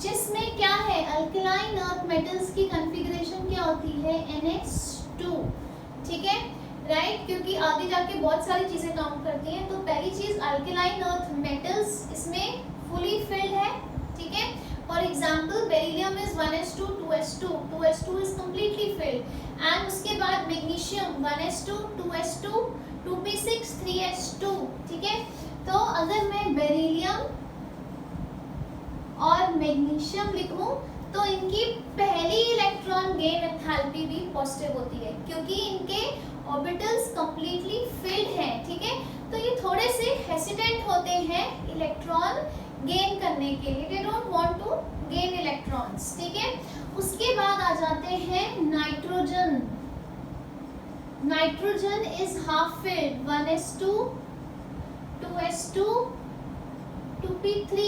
जिसमें क्या है, अल्केलाइन अर्थ मेटल्स की कॉन्फ़िगरेशन क्या होती है, NH2, ठीक है, राइट, क्योंकि आगे जाके बहुत सारी चीजें काउंट करती हैं। तो पहली चीज अल्केलाइन अर्थ मेटल्स इसमें फुली फिल्ड है, ठीक है। For example beryllium is 1s2 2s2 2s2 is completely filled, and उसके बाद magnesium 1s2 2s2 2p6 3s2, ठीक है। तो अगर मैं बेरिलियम और मैग्नीशियम लिखूं तो इनकी पहली इलेक्ट्रॉन गेन एंथैल्पी भी पॉजिटिव होती है, क्योंकि इनके ऑर्बिटल्स कंप्लीटली फिल्ड हैं, ठीक है। तो ये थोड़े से हेसिटेंट होते हैं इलेक्ट्रॉन गेन करने के लिए, they don't want to gain electrons, ठीक है। उसके बाद आ जाते हैं nitrogen. Nitrogen is half filled 1s2 2s2 2p3,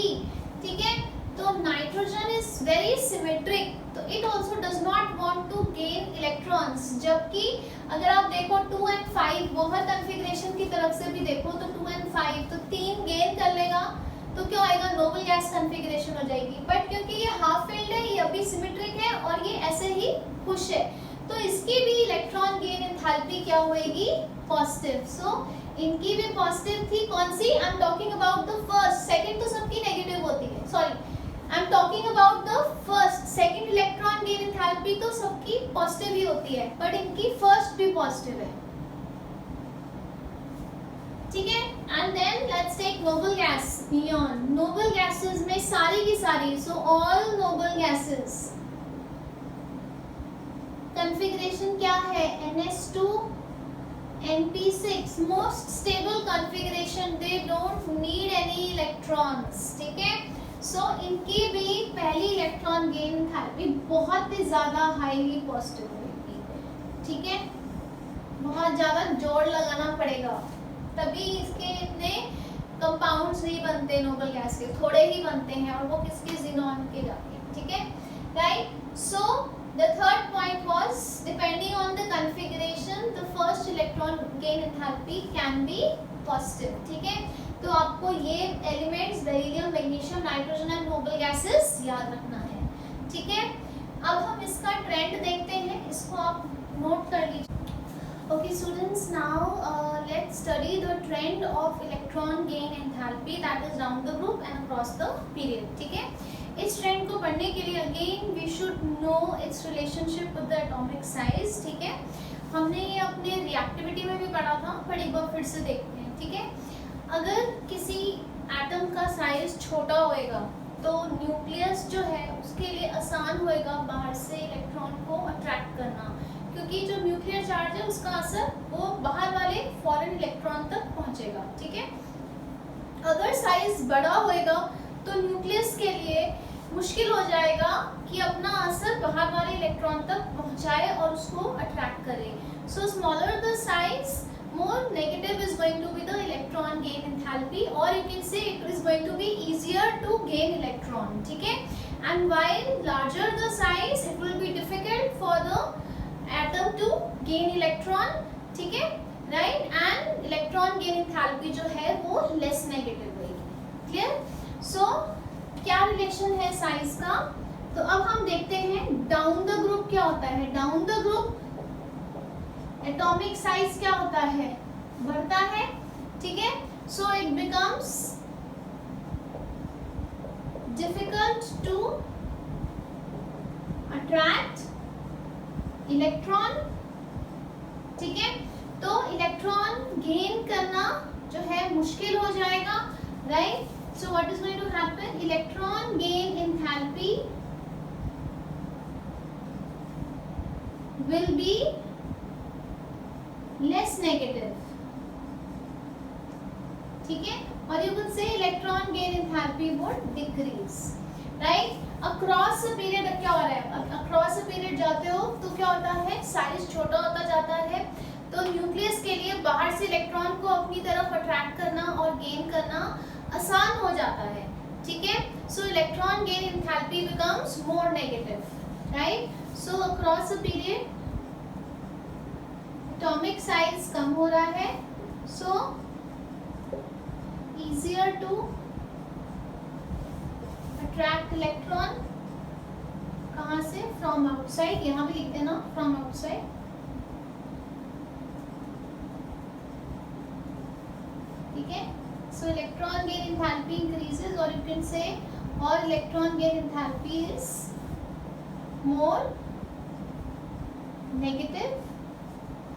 ठीक है। तो नाइट्रोजन इज वेरी सिमेट्रिक, तो it also does not want to gain electrons, जबकि अगर आप देखो 2 and 5 बोहर कॉन्फ़िगरेशन की तरफ से भी देखो तो 2 and 5 तो 3 गेन कर लेगा, तो क्या आएगा, नोबल गैस कॉन्फ़िगरेशन हो जाएगी। बट क्योंकि ये हाफ फिल्ड है, ये अभी सिमेट्रिक है और ये ऐसे ही खुश है, तो इसकी भी इलेक्ट्रॉन गेन एंथैल्पी क्या होएगी, पॉजिटिव। सो इनकी भी पॉजिटिव थी, कौन सी, I am talking about the first, second तो सबकी नेगेटिव होती है, sorry I am talking about the first, second electron gain enthalpy तो सबकी पॉजिटिव ही होती है, बट इनकी फर्स्ट भी पॉजिटिव है, ठीक है। And then let's take noble gas, neon. Noble gases में सारी की सारी, so all noble gases configuration क्या है, NH2 NP6, most stable configuration, they don't need any electrons, ठीक है। सो इनकी भी पहली इलेक्ट्रॉन गेन एंथैल्पी बहुत ही ज्यादा हाईली पॉजिटिव होगी, ठीक है। बहुत ज्यादा जोर लगाना पड़ेगा, तभी इसके इतने कंपाउंड्स नहीं बनते नोबल गैस के, थोड़े ही बनते हैं, और वो किसके, ज़ीनॉन के जाके, ठीक है, right. So the third point was depending on the configuration the first electron gain enthalpy can be positive, ठीक है। तो आपको ये elements beryllium, magnesium, nitrogen and noble gases याद रखना है, ठीक है। अब हम इसका ट्रेंड देखते हैं, इसको आप नोट कर लीजिए। Okay students, now let's study the trend of electron gain enthalpy that is round the group and across the period, ठीक है। इस ट्रेंड को पढ़ने के लिए again we should know its relationship with the atomic size, ठीक है। हमने ये अपने रिएक्टिविटी में भी पढ़ा था, पर एक बार फिर से देखते हैं, ठीक है। अगर किसी एटम का साइज छोटा होएगा तो न्यूक्लियस जो है उसके लिए आसान होएगा बाहर से इलेक्ट्रॉन को अट्रैक्ट करना, क्योंकि जो न्यूक्लियर चार्ज है उसका असर वो बाहर वाले फॉरेन इलेक्ट्रॉन तक पहुंचेगा, ठीक है। अगर साइज बड़ा होएगा तो न्यूक्लियस के लिए मुश्किल हो जाएगा कि अपना असर बाहर वाले इलेक्ट्रॉन तक पहुंचाए और उसको अट्रैक्ट करे। So smaller the size, more negative is going to be the electron gain enthalpy, or you can say it is going to be easier to gain electron, ठीक है। and while larger the size it will be difficult for the atom to gain electron, ठीक है, right, and electron gain enthalpy जो है वो less negative होगी, clear। so क्या relation है साइज का, तो अब हम देखते हैं डाउन द ग्रुप क्या होता है। Down the group atomic size क्या होता है, बढ़ता है, ठीक है। So it becomes difficult to attract electron, ठीक है। तो इलेक्ट्रॉन गेन करना जो है मुश्किल हो जाएगा, right. So what is going to happen, electron gain enthalpy will be less negative, ठीक है। और you could say electron gain enthalpy would decrease, right। across a period क्या हो रहा है, across a period जाते हो तो क्या होता है, साइज छोटा होता जाता है, तो न्यूक्लियस के लिए बाहर से इलेक्ट्रॉन को अपनी तरफ अट्रैक्ट करना और गेन करना आसान हो जाता है, ठीक है। So electron gain enthalpy becomes more negative, right। so across a period atomic size कम हो रहा है, सो easier to attract electron, कहाँ से? From outside, यहाँ भी लिखते हैं ना, from outside. ठीक है, so electron gain enthalpy increases, or you can say or electron gain enthalpy is more negative.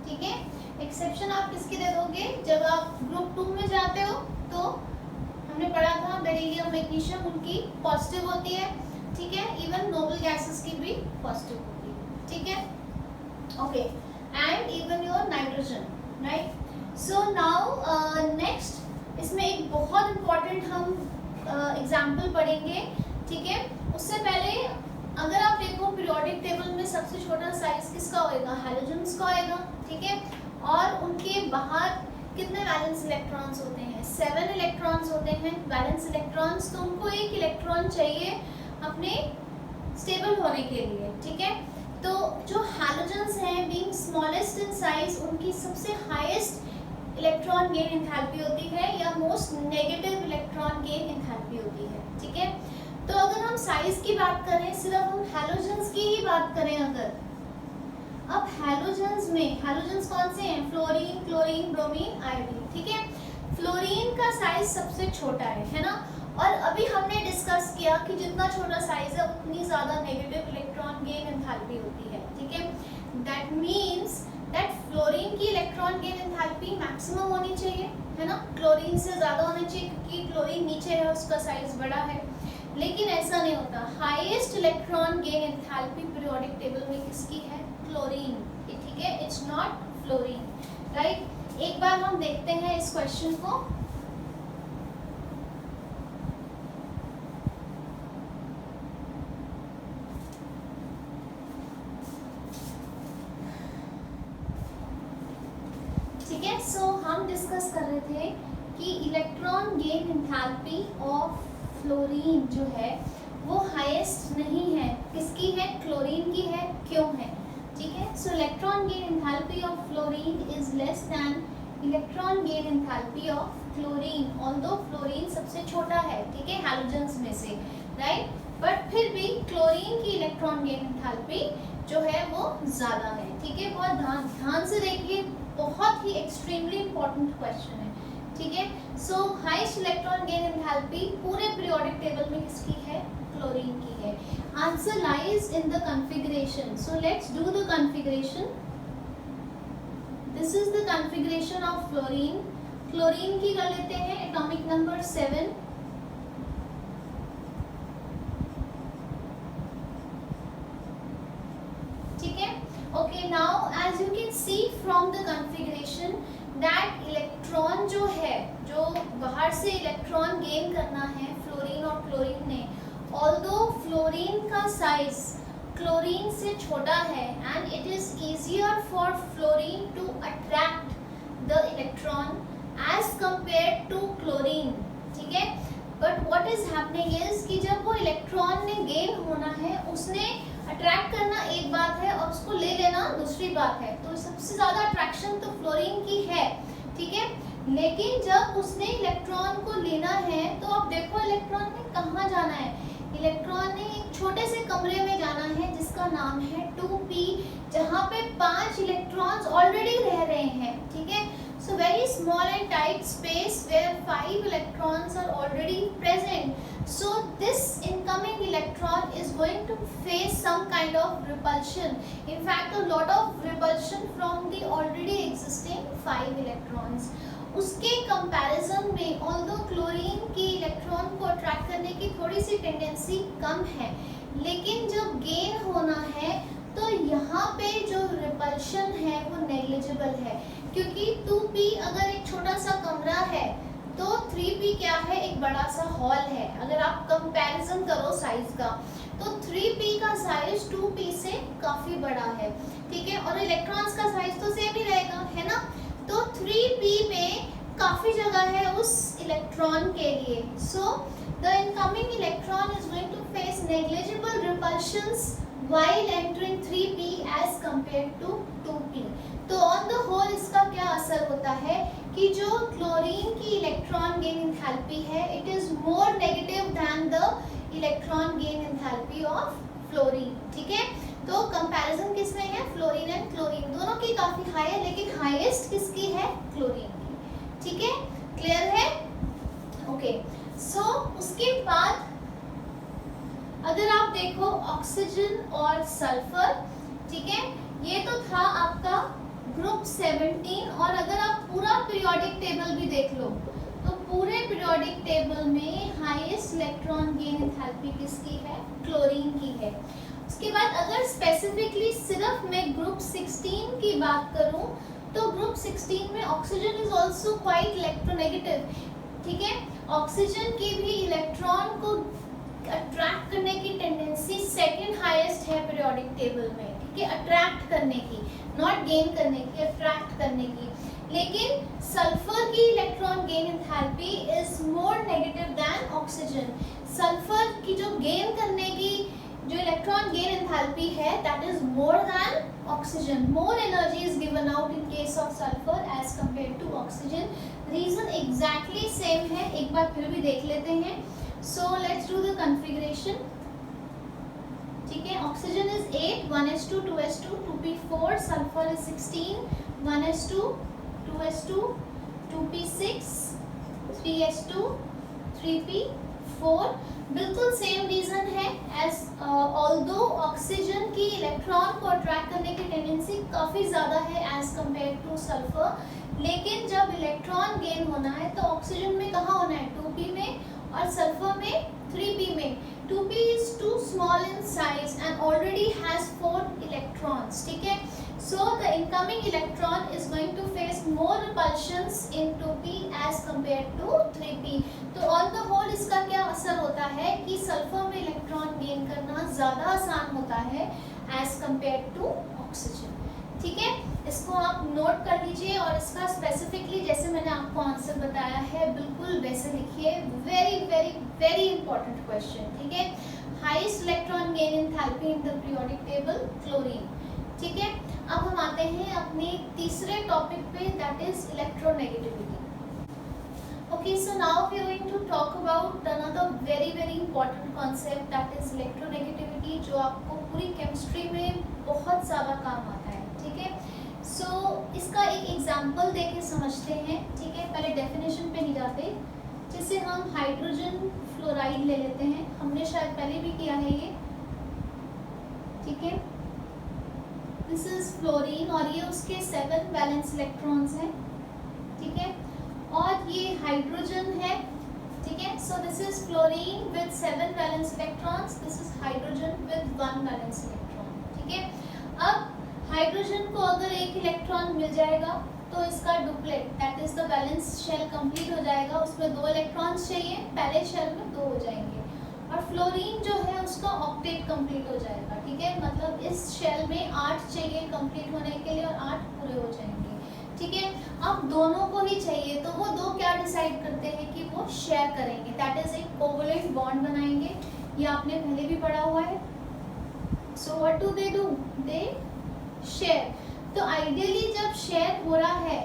ठीक है, एक्सेप्शन आप किसकी दे दोगे? जब आप ग्रुप 2 में जाते हो तो हमने पढ़ा था बेरिलियम मैग्नीशियम उनकी पॉजिटिव होती है. ठीक है, इवन नोबल गैसेस की भी पॉजिटिव होती है. ठीक है, okay, and even your nitrogen, right. So now next इसमें एक बहुत इम्पॉर्टेंट हम एग्जाम्पल पढ़ेंगे. ठीक है, उससे पहले अगर आप देखो पीरियोडिक टेबल में सबसे छोटा साइज किसका होएगा? हैलोजन्स का होएगा. ठीक है, और उनके बाहर कितने वैलेंस इलेक्ट्रॉन्स होते हैं? 7 इलेक्ट्रॉन्स होते हैं वैलेंस इलेक्ट्रॉन्स. तो उनको एक इलेक्ट्रॉन चाहिए अपने स्टेबल होने के लिए. ठीक है, तो जो हैलोजन्स हैं बीइंग स्मॉलेस्ट इन साइज, उनकी सबसे हाईएस्ट इलेक्ट्रॉन गेन एंथैल्पी होती है या most negative electron gain enthalpy होती है. ठीक है, तो अगर हम साइज की बात करें, सिर्फ हम हैलोजन्स की ही बात करें अगर, अब हैलोजन्स में हैलोजन्स कौन से हैं? Fluorine, chlorine, bromine, iodine. ठीक है, फ्लोरीन का साइज सबसे छोटा है ना. और अभी हमने डिस्कस किया कि जितना छोटा साइज है उतनी ज़्यादा नेगेटिव इलेक्ट्रॉन गेन एंथैल्पी होती है. ठीक है, दैट मीन्स दैट फ्लोरीन की इलेक्ट्रॉन गेन एंथैल्पी मैक्सिमम होनी चाहिए, है ना. क्लोरीन से ज़्यादा होनी चाहिए क्योंकि क्लोरीन नीचे है, उसका साइज बड़ा है. लेकिन ऐसा नहीं होता. Highest electron gain enthalpy periodic table में किसकी है? क्लोरीन. ठीक है, इट्स नॉट फ्लोरीन, राइट. एक बार हम देखते हैं इस क्वेश्चन को. ठीक है, सो हम डिस्कस कर रहे थे कि electron gain enthalpy of fluorine जो है वो हाईएस्ट नहीं है. किसकी है? क्लोरीन की है. क्यों है? ठीक है, so electron gain enthalpy of fluorine is less than electron gain enthalpy of chlorine, although fluorine सबसे छोटा है. ठीक है, हैलोजन्स में से, राइट. बट फिर भी क्लोरीन की इलेक्ट्रॉन गेन एंथैल्पी जो है वो ज़्यादा है. ठीक है, बहुत ध्यान से देखिए, बहुत ही एक्सट्रीमली इम्पोर्टेंट क्वेश्चन है. ठीक है, so highest electron gain enthalpy पूरे पीरियोडिक टेबल में किसकी है? क्लोरीन की है. Answer lies in the configuration. So let's do the configuration. This is the configuration of fluorine. Chlorine की कर लेते हैं एटॉमिक नंबर 7. ठीक है, okay. Now as you can see from the configuration that electron जो है, जो बाहर से इलेक्ट्रॉन गेन करना है फ्लोरीन और क्लोरीन ने, ऑल्दो फ्लोरीन का साइज क्लोरीन से छोटा है and it is easier for fluorine to attract the electron as compare to chlorine. ठीक है, but what is happening is कि जब वो इलेक्ट्रॉन ने गेन होना है, उसने अट्रैक्ट करना एक बात है और उसको ले लेना दूसरी बात है. तो सबसे ज़्यादा अट्रैक्शन तो फ्लोरीन की है. ठीक है, लेकिन जब उसने इलेक्ट्रॉन को लेना है तो अब देखो इलेक्ट्रॉन ने कहाँ जाना है? इलेक्ट्रॉन ने एक छोटे से कमरे में जाना है जिसका नाम है 2p, जहाँ पे 5 इलेक्ट्रॉन्स ऑलरेडी रह रहे हैं. ठीक है, so very small and tight space where 5 electrons are already present. So this incoming electron is going to face some kind of repulsion. In fact, a lot of repulsion from the already existing 5 electrons. उसके comparison में although chlorine की electron को attract करने की थोड़ी सी tendency कम है, लेकिन जब गेन होना है तो यहाँ पे जो रिपल्शन है वो नेग्लिजिबल है. क्योंकि 2p अगर एक छोटा सा कमरा है तो 3p क्या है? एक बड़ा सा हॉल है. अगर आप कंपैरिजन करो साइज का तो 3p का साइज 2p से काफ़ी बड़ा है. ठीक है, और इलेक्ट्रॉन्स का साइज तो सेम ही रहेगा, है ना. तो 3p में काफ़ी जगह है उस इलेक्ट्रॉन के लिए. So the incoming electron is going to face negligible repulsions while entering 3p as compared to 2p. तो ऑन द होल इसका क्या असर होता है कि जो क्लोरीन की इलेक्ट्रॉन गेन एंथैल्पी है it is more negative than the electron gain enthalpy of fluorine. ठीक है, तो कंपैरिजन किसमें है, फ्लोरीन एंड क्लोरीन दोनों की काफी हाई है, लेकिन हाईएस्ट किसकी है, क्लोरीन की। ठीक है, क्लियर है? ओके, सो उसके बाद अगर आप देखो ऑक्सीजन और सल्फर, ठीक है, ये तो था आपका ग्रुप 17। और अगर आप पूरा पीरियोडिक टेबल भी देख लो तो पूरे पीरियोडिक टेबल में हाईएस्ट इलेक्ट्रॉन गेन एंथैल्पी किसकी है, क्लोरीन की है। उसके बाद अगर स्पेसिफिकली सिर्फ मैं ग्रुप 16 की बात करूं तो ग्रुप 16 में oxygen is also quite electronegative. ठीक है, ऑक्सीजन की भी इलेक्ट्रॉन को अट्रैक्ट करने की टेंडेंसी सेकंड हाईएस्ट है पीरियोडिक टेबल में। ठीक है, अट्रैक्ट करने की, नॉट गेन करने की, अट्रैक्ट करने की। लेकिन सल्फर की electron gain enthalpy is more negative than oxygen. Sulphur की जो गेन करने की जो इलेक्ट्रॉन गेन एंथैल्पी है that is more than oxygen. More energy is given out in case of sulphur as compare to oxygen. Reason exactly same है, एक बार फिर भी देख लेते हैं। So let's do the configuration. ठीक है, oxygen is 8, 1s2, 2s2, 2p4, sulphur is 16, 1s2, 2s2, 2p6, 3s2, 3p4। बिल्कुल सेम रीजन है एज ऑल्दो ऑक्सीजन की इलेक्ट्रॉन को अट्रैक्ट करने की टेंडेंसी काफ़ी ज़्यादा है एज कंपेयर टू सल्फर, लेकिन जब इलेक्ट्रॉन गेन होना है तो ऑक्सीजन में कहाँ होना है, 2p में, और सल्फर में 3p में। 2p is too small in size and already has 4 electrons. ठीक है, so the incoming electron is going to face more repulsions in 2p as compared to 3p. तो on the whole इसका क्या असर होता है कि सल्फर में इलेक्ट्रॉन गेन करना ज़्यादा आसान होता है as compared to ऑक्सीजन। ठीक है, इसको आप नोट कर लीजिए और इसका स्पेसिफिकली जैसे मैंने आपको आंसर बताया है बिल्कुल वैसे लिखिए। Very very very important question. ठीक है, highest electron gain enthalpy in the periodic table, chlorine. ठीक है, अब हम आते हैं अपने तीसरे टॉपिक पे that is electronegativity. Okay, so now we are going to talk about another very very important concept that is electronegativity, जो आपको पूरी केमिस्ट्री में बहुत ज़्यादा काम आता है। ठीक है, सो इसका एक एग्जांपल देके समझते हैं। ठीक है, पहले डेफिनेशन पे नहीं जाते। जैसे हम हाइड्रोजन फ्लोराइड ले लेते हैं, हमने शायद पहले भी किया है ये। ठीक है, दिस इज फ्लोरीन और ये उसके 7 वैलेंस इलेक्ट्रॉन्स हैं। ठीक है, और ये हाइड्रोजन है। ठीक है, so this is fluorine with 7 valence electrons, this is hydrogen with 1 valence electron. ठीक है, अब हाइड्रोजन को अगर एक इलेक्ट्रॉन मिल जाएगा तो इसका duplet that is the valence shell complete हो जाएगा, उसमें 2 इलेक्ट्रॉन्स चाहिए, पहले शेल में 2 हो जाएंगे। और फ्लोरीन जो है उसका ऑक्टेट कंप्लीट हो जाएगा। ठीक है, मतलब इस शेल में 8 चाहिए कंप्लीट होने के लिए और 8 पूरे हो जाएंगे। ठीक है, अब दोनों को ही चाहिए तो वो दो क्या डिसाइड करते हैं कि वो शेयर करेंगे, दैट इज एक कोवलेंट बॉन्ड बनाएंगे। ये आपने पहले भी पढ़ा हुआ है। So what do, they share. तो आइडियली जब शेयर हो रहा है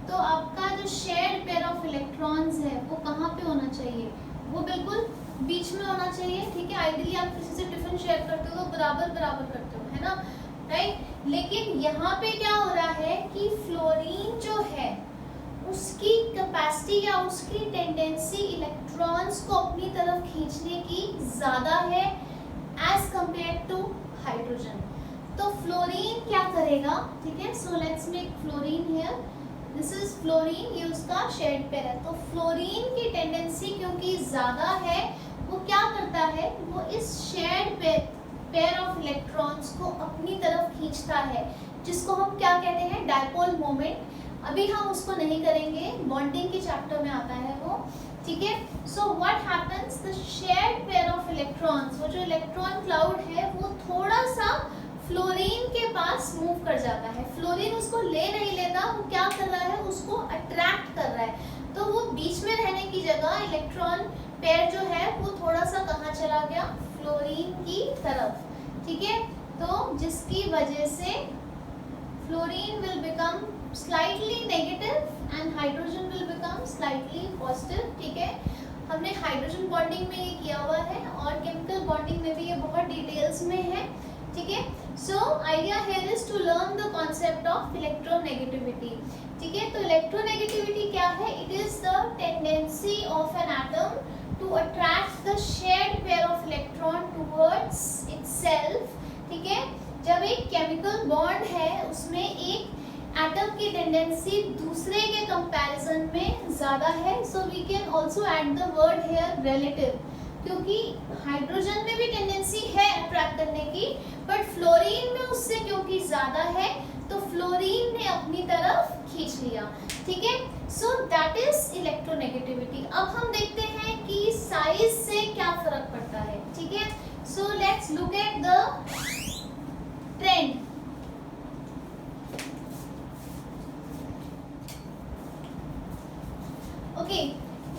तो आपका जो शेयर्ड पेयर ऑफ इलेक्ट्रॉन्स है वो कहाँ पे होना चाहिए, वो बिल्कुल बीच में होना चाहिए। ठीक है, आइडियली आप किसी से टिफिन शेयर करते हो तो बराबर बराबर करते हो, है ना, राइट। लेकिन यहाँ पे क्या हो रहा है कि फ्लोरीन जो है उसकी कैपेसिटी या उसकी टेंडेंसी इलेक्ट्रॉन्स को अपनी तरफ खींचने की ज़्यादा है एज कंपेयर टू हाइड्रोजन। तो फ्लोरीन क्या करेगा, ठीक है, so let's make fluorine here, this is fluorine, ये उसका शेड पेयर है। तो फ्लोरीन की टेंडेंसी क्योंकि ज़्यादा है वो क्या करता है, वो इस शेड पेयर ऑफ इलेक्ट्रॉन्स को अपनी तरफ खींचता है, जिसको हम क्या कहते हैं, डायपोल मोमेंट। अभी हम उसको नहीं करेंगे, बॉन्डिंग के चैप्टर में आता है वो। ठीक है, so what happens, the shared pair of electrons, वो जो इलेक्ट्रॉन क्लाउड है वो थोड़ा सा फ्लोरीन के पास मूव कर जाता है। फ्लोरीन उसको ले नहीं लेता, वो क्या कर रहा है, उसको अट्रैक्ट कर रहा है। तो वो बीच में रहने की जगह इलेक्ट्रॉन पेयर जो है वो थोड़ा सा कहाँ चला गया, फ्लोरीन की तरफ। ठीक है, तो जिसकी वजह से fluorine will become slightly negative and hydrogen will become slightly positive, ठीक है। हमने हाइड्रोजन बॉन्डिंग में ये किया हुआ है और केमिकल बॉन्डिंग में भी ये बहुत डिटेल्स में है, ठीक है। So idea here is to learn the concept of electronegativity, ठीक है। तो इलेक्ट्रोनेगेटिविटी क्या है? It is the tendency of an atom to attract the shared pair of electron towards itself, ठीक है। जब एक केमिकल बॉन्ड है उसमें एक एटम की टेंडेंसी दूसरे के कंपैरिजन में ज्यादा है, so we can also add the word here relative, क्योंकि हाइड्रोजन में भी टेंडेंसी है अट्रैक्ट करने की, बट फ्लोरीन में उससे क्योंकि ज्यादा है तो फ्लोरीन ने अपनी तरफ खींच लिया, ठीक है। So that is electronegativity. अब हम देखते हैं कि साइज से क्या फर्क पड़ता है, ठीक है। So let's look at the trend. Okay,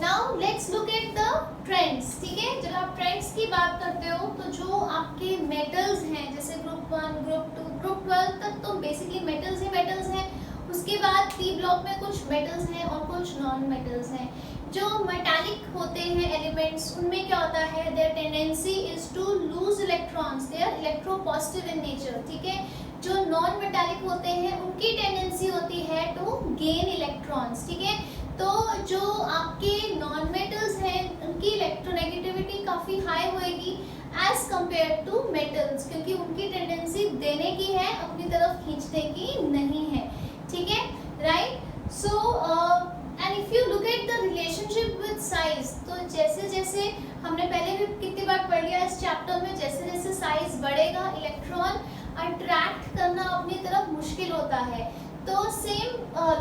now let's look at the trends, ठीक है। जब आप ट्रेंड्स की बात करते हो तो जो आपके मेटल्स हैं, जैसे ग्रुप 1, ग्रुप 2, ग्रुप 12 तक तो बेसिकली मेटल्स ही मेटल्स हैं। उसके बाद पी ब्लॉक में कुछ मेटल्स हैं और कुछ नॉन मेटल्स हैं। जो मेटालिक होते हैं एलिमेंट्स, उनमें क्या होता है? Their tendency is to lose electrons, they are electropositive in nature, ठीक है। जो नॉन मेटालिक होते हैं उनकी टेंडेंसी होती है टू गेन इलेक्ट्रॉन्स, ठीक है। तो जो आपके नॉन मेटल्स हैं उनकी इलेक्ट्रोनेगेटिविटी काफ़ी हाई होएगी एज कंपेयर टू मेटल्स, क्योंकि उनकी टेंडेंसी देने की है, अपनी तरफ खींचने की नहीं है, ठीक है, right. So and if you look at the relationship with size, तो जैसे जैसे हमने पहले भी कितनी बार पढ़ लिया इस चैप्टर में, जैसे जैसे साइज बढ़ेगा इलेक्ट्रॉन अट्रैक्ट करना अपनी तरफ मुश्किल होता है। तो same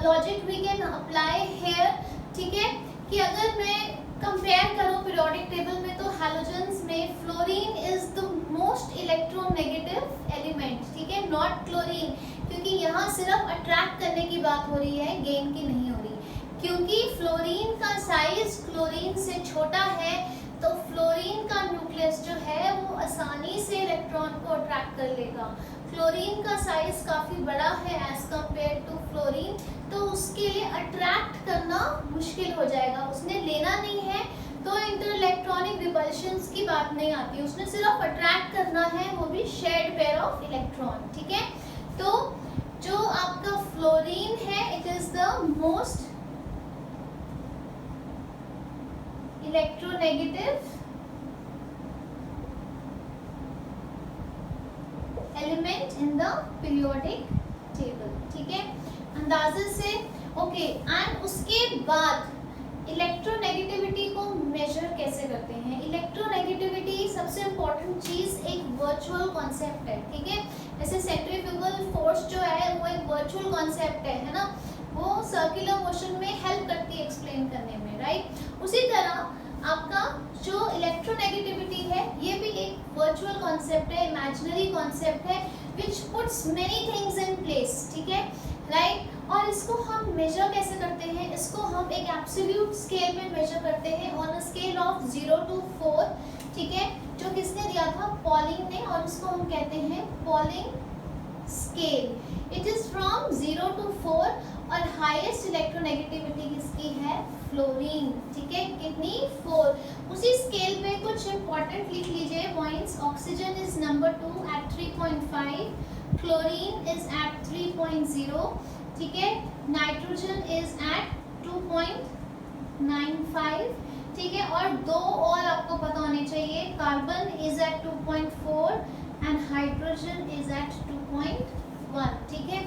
logic we can apply here, ठीक है, कि अगर मैं कंपेयर करूं पीरियोडिक टेबल में तो हैलोजेंस में fluorine is the most electronegative element, ठीक है, नॉट क्लोरीन, क्योंकि यहाँ सिर्फ अट्रैक्ट करने की बात हो रही है, गेन की नहीं हो रही, क्योंकि फ्लोरीन का साइज क्लोरीन से छोटा है। तो फ्लोरीन का न्यूक्लियस जो है वो आसानी से इलेक्ट्रॉन को अट्रैक्ट कर लेगा। क्लोरीन का साइज काफ़ी बड़ा है एज कंपेयर टू फ्लोरीन, तो उसके लिए अट्रैक्ट करना मुश्किल हो जाएगा। उसने लेना नहीं है तो इंटरइलेक्ट्रॉनिक रिपल्शंस की बात नहीं आती, उसने सिर्फ अट्रैक्ट करना है, वो भी शेयर्ड पेयर ऑफ इलेक्ट्रॉन, ठीक है। तो जो आपका फ्लोरीन है it is the most electronegative element in the periodic table, ठीक है, अंदाजे से। ओके, एंड उसके बाद इलेक्ट्रोनेगेटिविटी को मेजर कैसे करते हैं? इलेक्ट्रोनेगेटिविटी सबसे इम्पोर्टेंट चीज एक वर्चुअल कॉन्सेप्ट है, ठीक है। जैसे सेंट्रीफ्यूगल फोर्स जो है वो एक वर्चुअल कॉन्सेप्ट है ना, वो सर्कुलर मोशन में हेल्प करती है एक्सप्लेन करने में, राइट। उसी तरह आपका जो इलेक्ट्रोनेगेटिविटी है ये भी एक वर्चुअल कॉन्सेप्ट है, इमेजिनरी कॉन्सेप्ट है, विच puts many things in place, ठीक है, राइट। और इसको हम मेजर कैसे करते हैं? इसको हम एक एब्सोल्यूट स्केल में मेजर करते हैं on a scale of 0 to 4, ठीक है, जो किसने दिया था? पॉलिंग ने, और इसको हम कहते हैं polling scale. It is from 0 to 4 और हाईएस्ट इलेक्ट्रोनेगेटिविटी किसकी है? फ्लोरीन, ठीक है, कितनी? 4। उसी स्केल पे कुछ इंपॉर्टेंट लिख लीजिए points. Oxygen is number 2 at 3.5, chlorine is at 3.0, ठीक है, नाइट्रोजन इज at 2.95, ठीक है, और दो और आपको पता होने चाहिए, carbon is at 2.4 and hydrogen is at 2.1, ठीक है।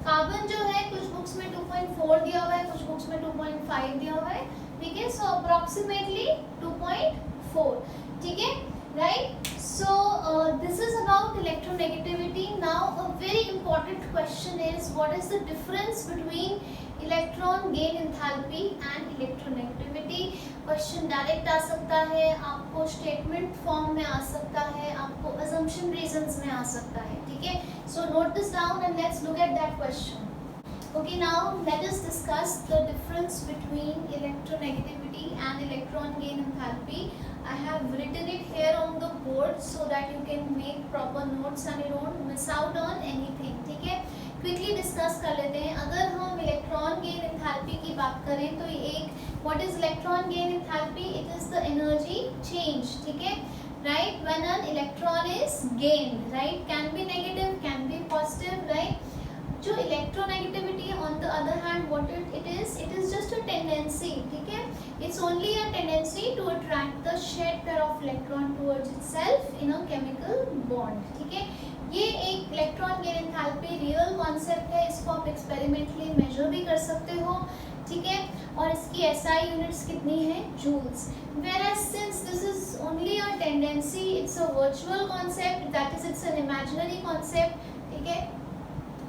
कार्बन जो है कुछ बुक्स में 2.4 दिया हुआ है, कुछ बुक्स में 2.5 दिया हुआ है, ठीक है, सो अप्रोक्सीमेटली 2.4, ठीक है, right. So this is about electronegativity. Now a very important question is what is the difference between electron gain enthalpy and electronegativity. Question direct आ सकता है, आपको स्टेटमेंट फॉर्म में आ सकता है, आपको assumption reasons में आ सकता है, ठीक है। So note this down and let's look at that question. Okay, now let us discuss the difference between electronegativity and electron gain enthalpy. I have written it here on the board so that you can make proper notes and you don't miss out on anything, ठीक है। Quickly discuss कर लेते हैं। अगर हम electron gain enthalpy की बात करें तो what is electron gain enthalpy? It is the energy change, ठीक है, right, when an electron is gain, right, can be negative, can be positive, right. जो electronegativity on the other hand what it is just a tendency, ठीक है, it's only a tendency to attract the shared pair of electron towards itself in a chemical bond, ठीक है। ये एक electron gain enthalpy real concept है, इसको आप experimentally major भी कर सकते हो, ठीक है, और इसकी SI यूनिट्स कितनी है? Joules. Whereas since this is only a tendency, it's a virtual concept, that is it's an imaginary concept, ठीक है।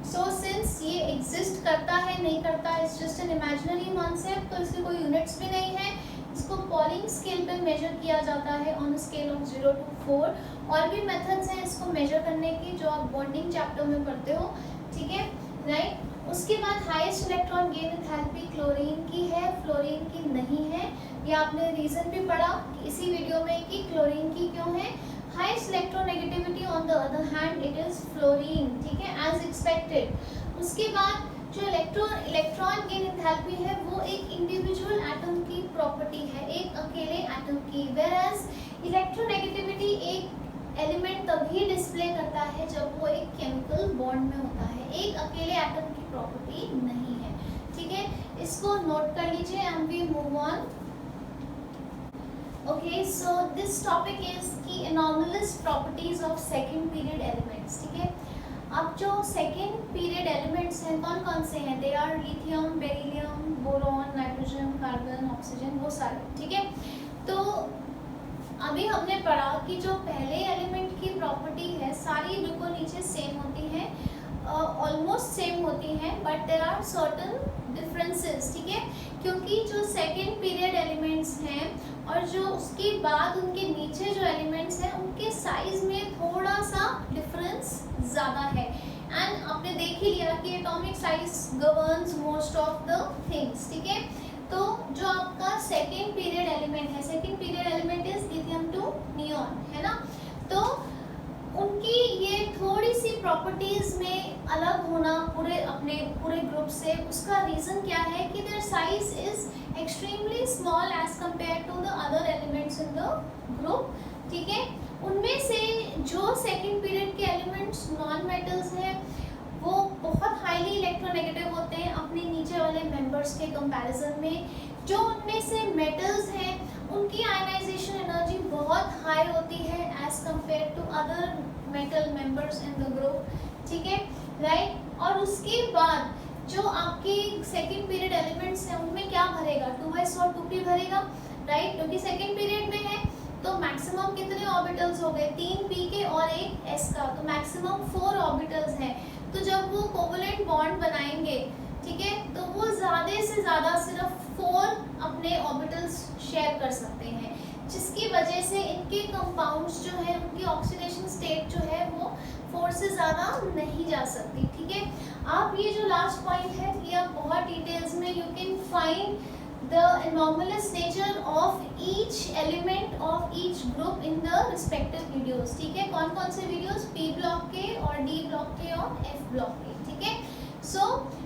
So since ये exist करता है नहीं करता है, it's just an imaginary concept, तो इसकी कोई यूनिट्स भी नहीं है। इसको पॉलिंग स्केल पे मेजर किया जाता है on a scale of 0 to 4। और भी मेथड्स हैं इसको मेजर करने की जो आप बॉन्डिंग चैप्टर में पढ़ते हो, ठीक है, राइट। उसके बाद highest electron gain enthalpy chlorine की है, फ्लोरीन की नहीं है। ये आपने रीजन भी पढ़ा इसी वीडियो में कि क्लोरीन की क्यों है। Highest electronegativity on the other hand it is fluorine, ठीक है, एज एक्सपेक्टेड। उसके बाद जो इलेक्ट्रॉन गेन एंथैल्पी है वो एक इंडिविजुअल एटम की प्रॉपर्टी है, एक अकेले एटम की। वेयरएज इलेक्ट्रोनेगेटिविटी एक एलिमेंट तभी डिस्प्ले करता है जब वो एक केमिकल बॉन्ड में होता है, एक अकेले एटम की प्रॉपर्टी नहीं है, ठीक है। इसको नोट कर लीजिए and we move on. Okay, so this topic is key anomalous properties of second period elements, ठीक है। अब जो सेकेंड पीरियड एलिमेंट्स हैं कौन कौन से हैं? They are lithium, beryllium, boron, nitrogen, carbon, oxygen, वो सारे, ठीक है। तो अभी हमने पढ़ा कि जो पहले एलिमेंट की प्रॉपर्टी है सारी बिल्कुल नीचे सेम होती हैं, ऑलमोस्ट सेम होती हैं, but there are certain differences, ठीक है, क्योंकि जो सेकेंड पीरियड एलिमेंट्स हैं और जो उसके बाद उनके नीचे जो एलिमेंट्स हैं उनके साइज में थोड़ा सा डिफरेंस ज़्यादा है। एंड आपने देख ही लिया कि atomic size governs most of the things, ठीक है। तो जो आपका सेकेंड पीरियड एलिमेंट है, second period element is lithium to neon, है ना। तो उनकी ये थोड़ी सी प्रॉपर्टीज में अलग होना पूरे ग्रुप से, उसका रीज़न क्या है कि their size is extremely small as compare to the other elements in the group, ठीक है। उनमें से जो सेकेंड पीरियड के एलिमेंट्स नॉन मेटल्स हैं वो बहुत हाईली इलेक्ट्रोनेगेटिव होते हैं अपने नीचे वाले मेंबर्स के कंपैरिजन में। जो उनमें से मेटल्स हैं उनकी आयनाइजेशन एनर्जी बहुत हाई होती है as compare to other metal members in the group, ठीक है, राइट। और उसके बाद जो आपके सेकेंड पीरियड एलिमेंट्स हैं उनमें क्या भरेगा? 2s और 2p भरेगा, राइट, क्योंकि सेकेंड पीरियड में है तो मैक्सिमम कितने ऑर्बिटल्स हो गए? 3 p के और एक s का, तो मैक्सिमम 4 ऑर्बिटल्स हैं। तो जब वो कोवलेंट बॉन्ड बनाएंगे, ठीक है, तो वो ज़्यादा से ज़्यादा सिर्फ 4 अपने ऑर्बिटल्स शेयर कर सकते हैं, जिसकी वजह से इनके कंपाउंड्स जो है उनकी ऑक्सीडेशन स्टेट जो है वो 4 से ज़्यादा नहीं जा सकती, ठीक है। आप ये जो लास्ट पॉइंट है ये आप बहुत डिटेल्स में you can find the anomalous nature of each element of each group in the respective videos, ठीक है। कौन कौन से वीडियोस? P ब्लॉक के और D ब्लॉक के और F ब्लॉक के, ठीक है। सो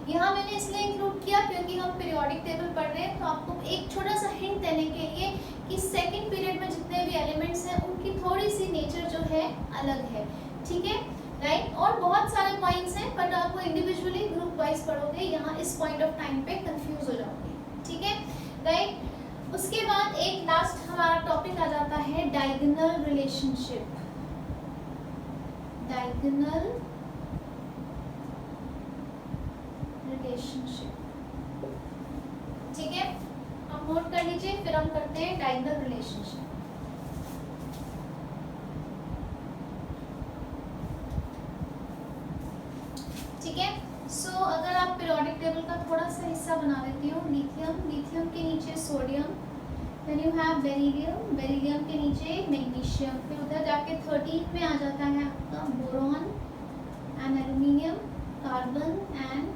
यहाँ मैंने इसलिए इंक्लूड किया क्योंकि हम पीरियोडिक टेबल पढ़ रहे हैं, तो आपको एक छोटा सा हिंट देने के लिए कि सेकेंड पीरियड में जितने भी एलिमेंट्स हैं उनकी थोड़ी सी नेचर जो है अलग है, ठीक है, राइट। और बहुत सारे पॉइंट्स हैं बट आपको इंडिविजुअली ग्रुप वाइज पढ़ोगे, यहाँ इस पॉइंट ऑफ टाइम पे कंफ्यूज हो जाओगे, ठीक है, राइट। उसके बाद एक लास्ट हमारा टॉपिक आ जाता है डायगोनल रिलेशनशिप। डायगोनल रिलेशनशिप, ठीक है, आप नोट कर लीजिए, फिर हम करते हैं डायगोनल रिलेशनशिप। ठीक है, सो अगर आप पीरियोडिक टेबल का थोड़ा सा हिस्सा बना देती हूँ, लिथियम के नीचे sodium, then you have beryllium के नीचे मैग्नीशियम, फिर उधर जाके 13 में आ जाता है आपका boron and aluminium, carbon and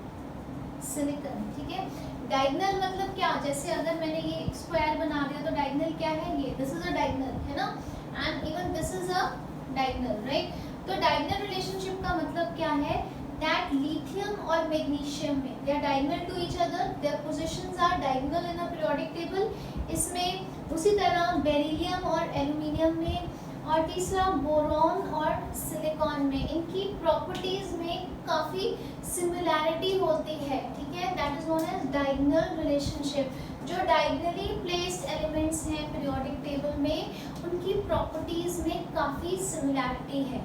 silicon, ठीक है। डायगोनल मतलब क्या? जैसे अगर मैंने ये एक स्क्वायर बना दिया तो डायगोनल क्या है? ये दिस इज अ डायगोनल, है ना, and even this is a diagonal, right. तो डायगोनल रिलेशनशिप का मतलब क्या है? that lithium और magnesium में they are diagonal to each other, their positions are diagonal in a periodic table. इसमें उसी तरह बेरिलियम और एल्यूमिनियम में, और तीसरा बोरॉन और सिलिकॉन में, इनकी प्रॉपर्टीज में काफ़ी सिमिलैरिटी होती है, ठीक है. That is known as diagonal relationship. जो डायगोनली प्लेस्ड एलिमेंट्स हैं पीरियोडिक टेबल में, उनकी प्रॉपर्टीज में काफ़ी सिमिलैरिटी है.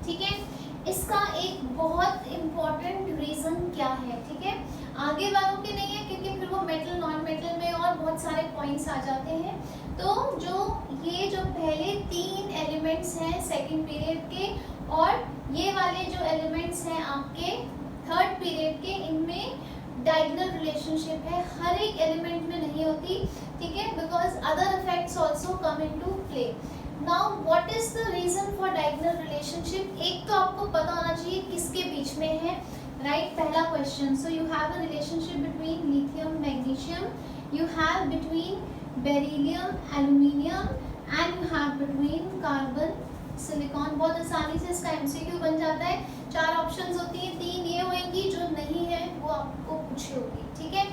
ठीक है. इसका एक बहुत इम्पोर्टेंट रीज़न क्या है, ठीक है, आगे वालों के नहीं है, क्योंकि फिर वो मेटल नॉन मेटल में और बहुत सारे पॉइंट्स आ जाते हैं. तो जो पहले 3 एलिमेंट्स हैं सेकंड पीरियड के, और ये वाले जो एलिमेंट्स हैं आपके थर्ड पीरियड के, इनमें डायगोनल रिलेशनशिप है. हर एक एलिमेंट में नहीं होती, ठीक है, because other effects also come in to play. Now what is the reason for diagonal relationship? एक तो आपको पता होना चाहिए किसके बीच में है, राइट. पहला question, so you have a relationship between lithium magnesium, you have between beryllium aluminium, and you have between carbon silicon. बहुत आसानी से इसका एमसीक्यू बन जाता है. 4 ऑप्शंस होती हैं, 3 ये होंगी, जो नहीं है वो आपको पूछी होगी, ठीक है,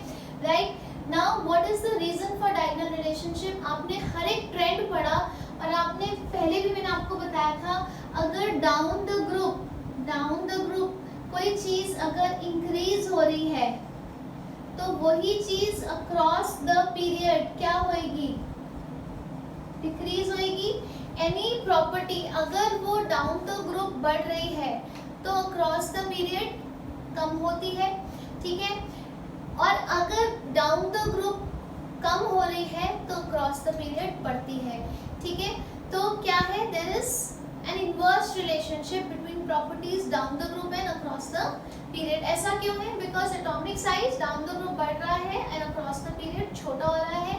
right. Now what is the reason for diagonal relationship? आपने हर एक ट्रेंड पढ़ा, और आपने पहले भी मैंने आपको बताया था, अगर डाउन द ग्रुप कोई चीज अगर इंक्रीज हो रही है, तो वही चीज अक्रॉस द पीरियड क्या होएगी? डिक्रीज होएगी. एनी प्रॉपर्टी अगर वो डाउन द ग्रुप बढ़ रही है, तो अक्रॉस द पीरियड कम होती है, ठीक है. और अगर डाउन द ग्रुप कम हो रही है, तो अक्रॉस द पीरियड बढ़ती है, ठीक है. तो क्या है? There is an inverse relationship between properties down the group and across the period. ऐसा क्यों है? Because atomic size down the group बढ़ रहा है एंड अक्रॉस द पीरियड छोटा हो रहा है,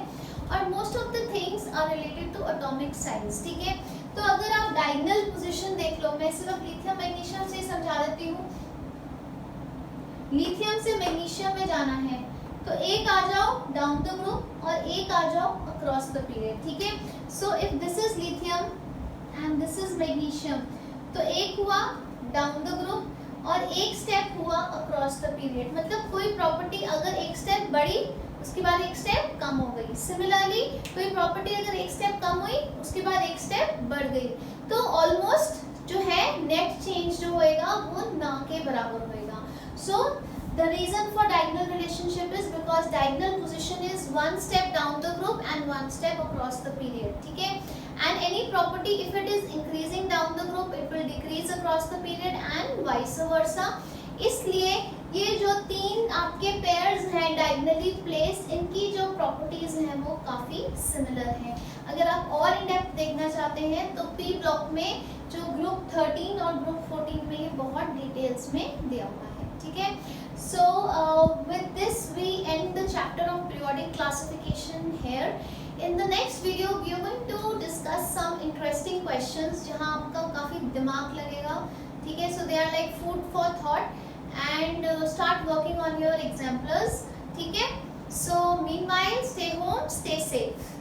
और most of the things are related to atomic size, ठीक है. तो अगर आप डायगोनल पोजीशन देख लो, मैं सिर्फ लिथियम मैग्नीशियम से समझा देती हूँ. लिथियम से मैग्नीशियम में जाना है, तो एक आ जाओ डाउन द ग्रुप और एक आ जाओ अक्रॉस द पीरियड, ठीक है. So if this is lithium and this is magnesium, तो एक हुआ डाउन द ग्रुप और एक स्टेप हुआ अक्रॉस द पीरियड. मतलब कोई प्रॉपर्टी अगर एक स्टेप बढ़ी, उसके बाद एक स्टेप कम हो गई. सिमिलरली कोई प्रॉपर्टी अगर एक स्टेप कम हुई, उसके बाद एक स्टेप बढ़ गई, तो ऑलमोस्ट जो है नेट चेंज जो होएगा वो ना के बराबर होएगा. सो the reason for diagonal relationship is because diagonal position is one step down the group and one step across the period, ठीक है. And any property if it is increasing down the group, it will decrease across the period and vice versa. इसलिए ये जो 3 आपके pairs हैं diagonally placed, इनकी जो properties हैं वो काफ़ी सिमिलर हैं. अगर आप और इन डेप्थ देखना चाहते हैं, तो पी ब्लॉक में जो ग्रुप 13 और ग्रुप 14 में ये बहुत डिटेल्स में दिया हुआ है, ठीक है. So with this we end the chapter of periodic classification here. In the next video we are going to discuss some interesting questions जहाँ आपका काफ़ी दिमाग लगेगा, ठीक है. So they are like food for thought, and start working on your exemplars, ठीक है. So meanwhile stay home, stay safe.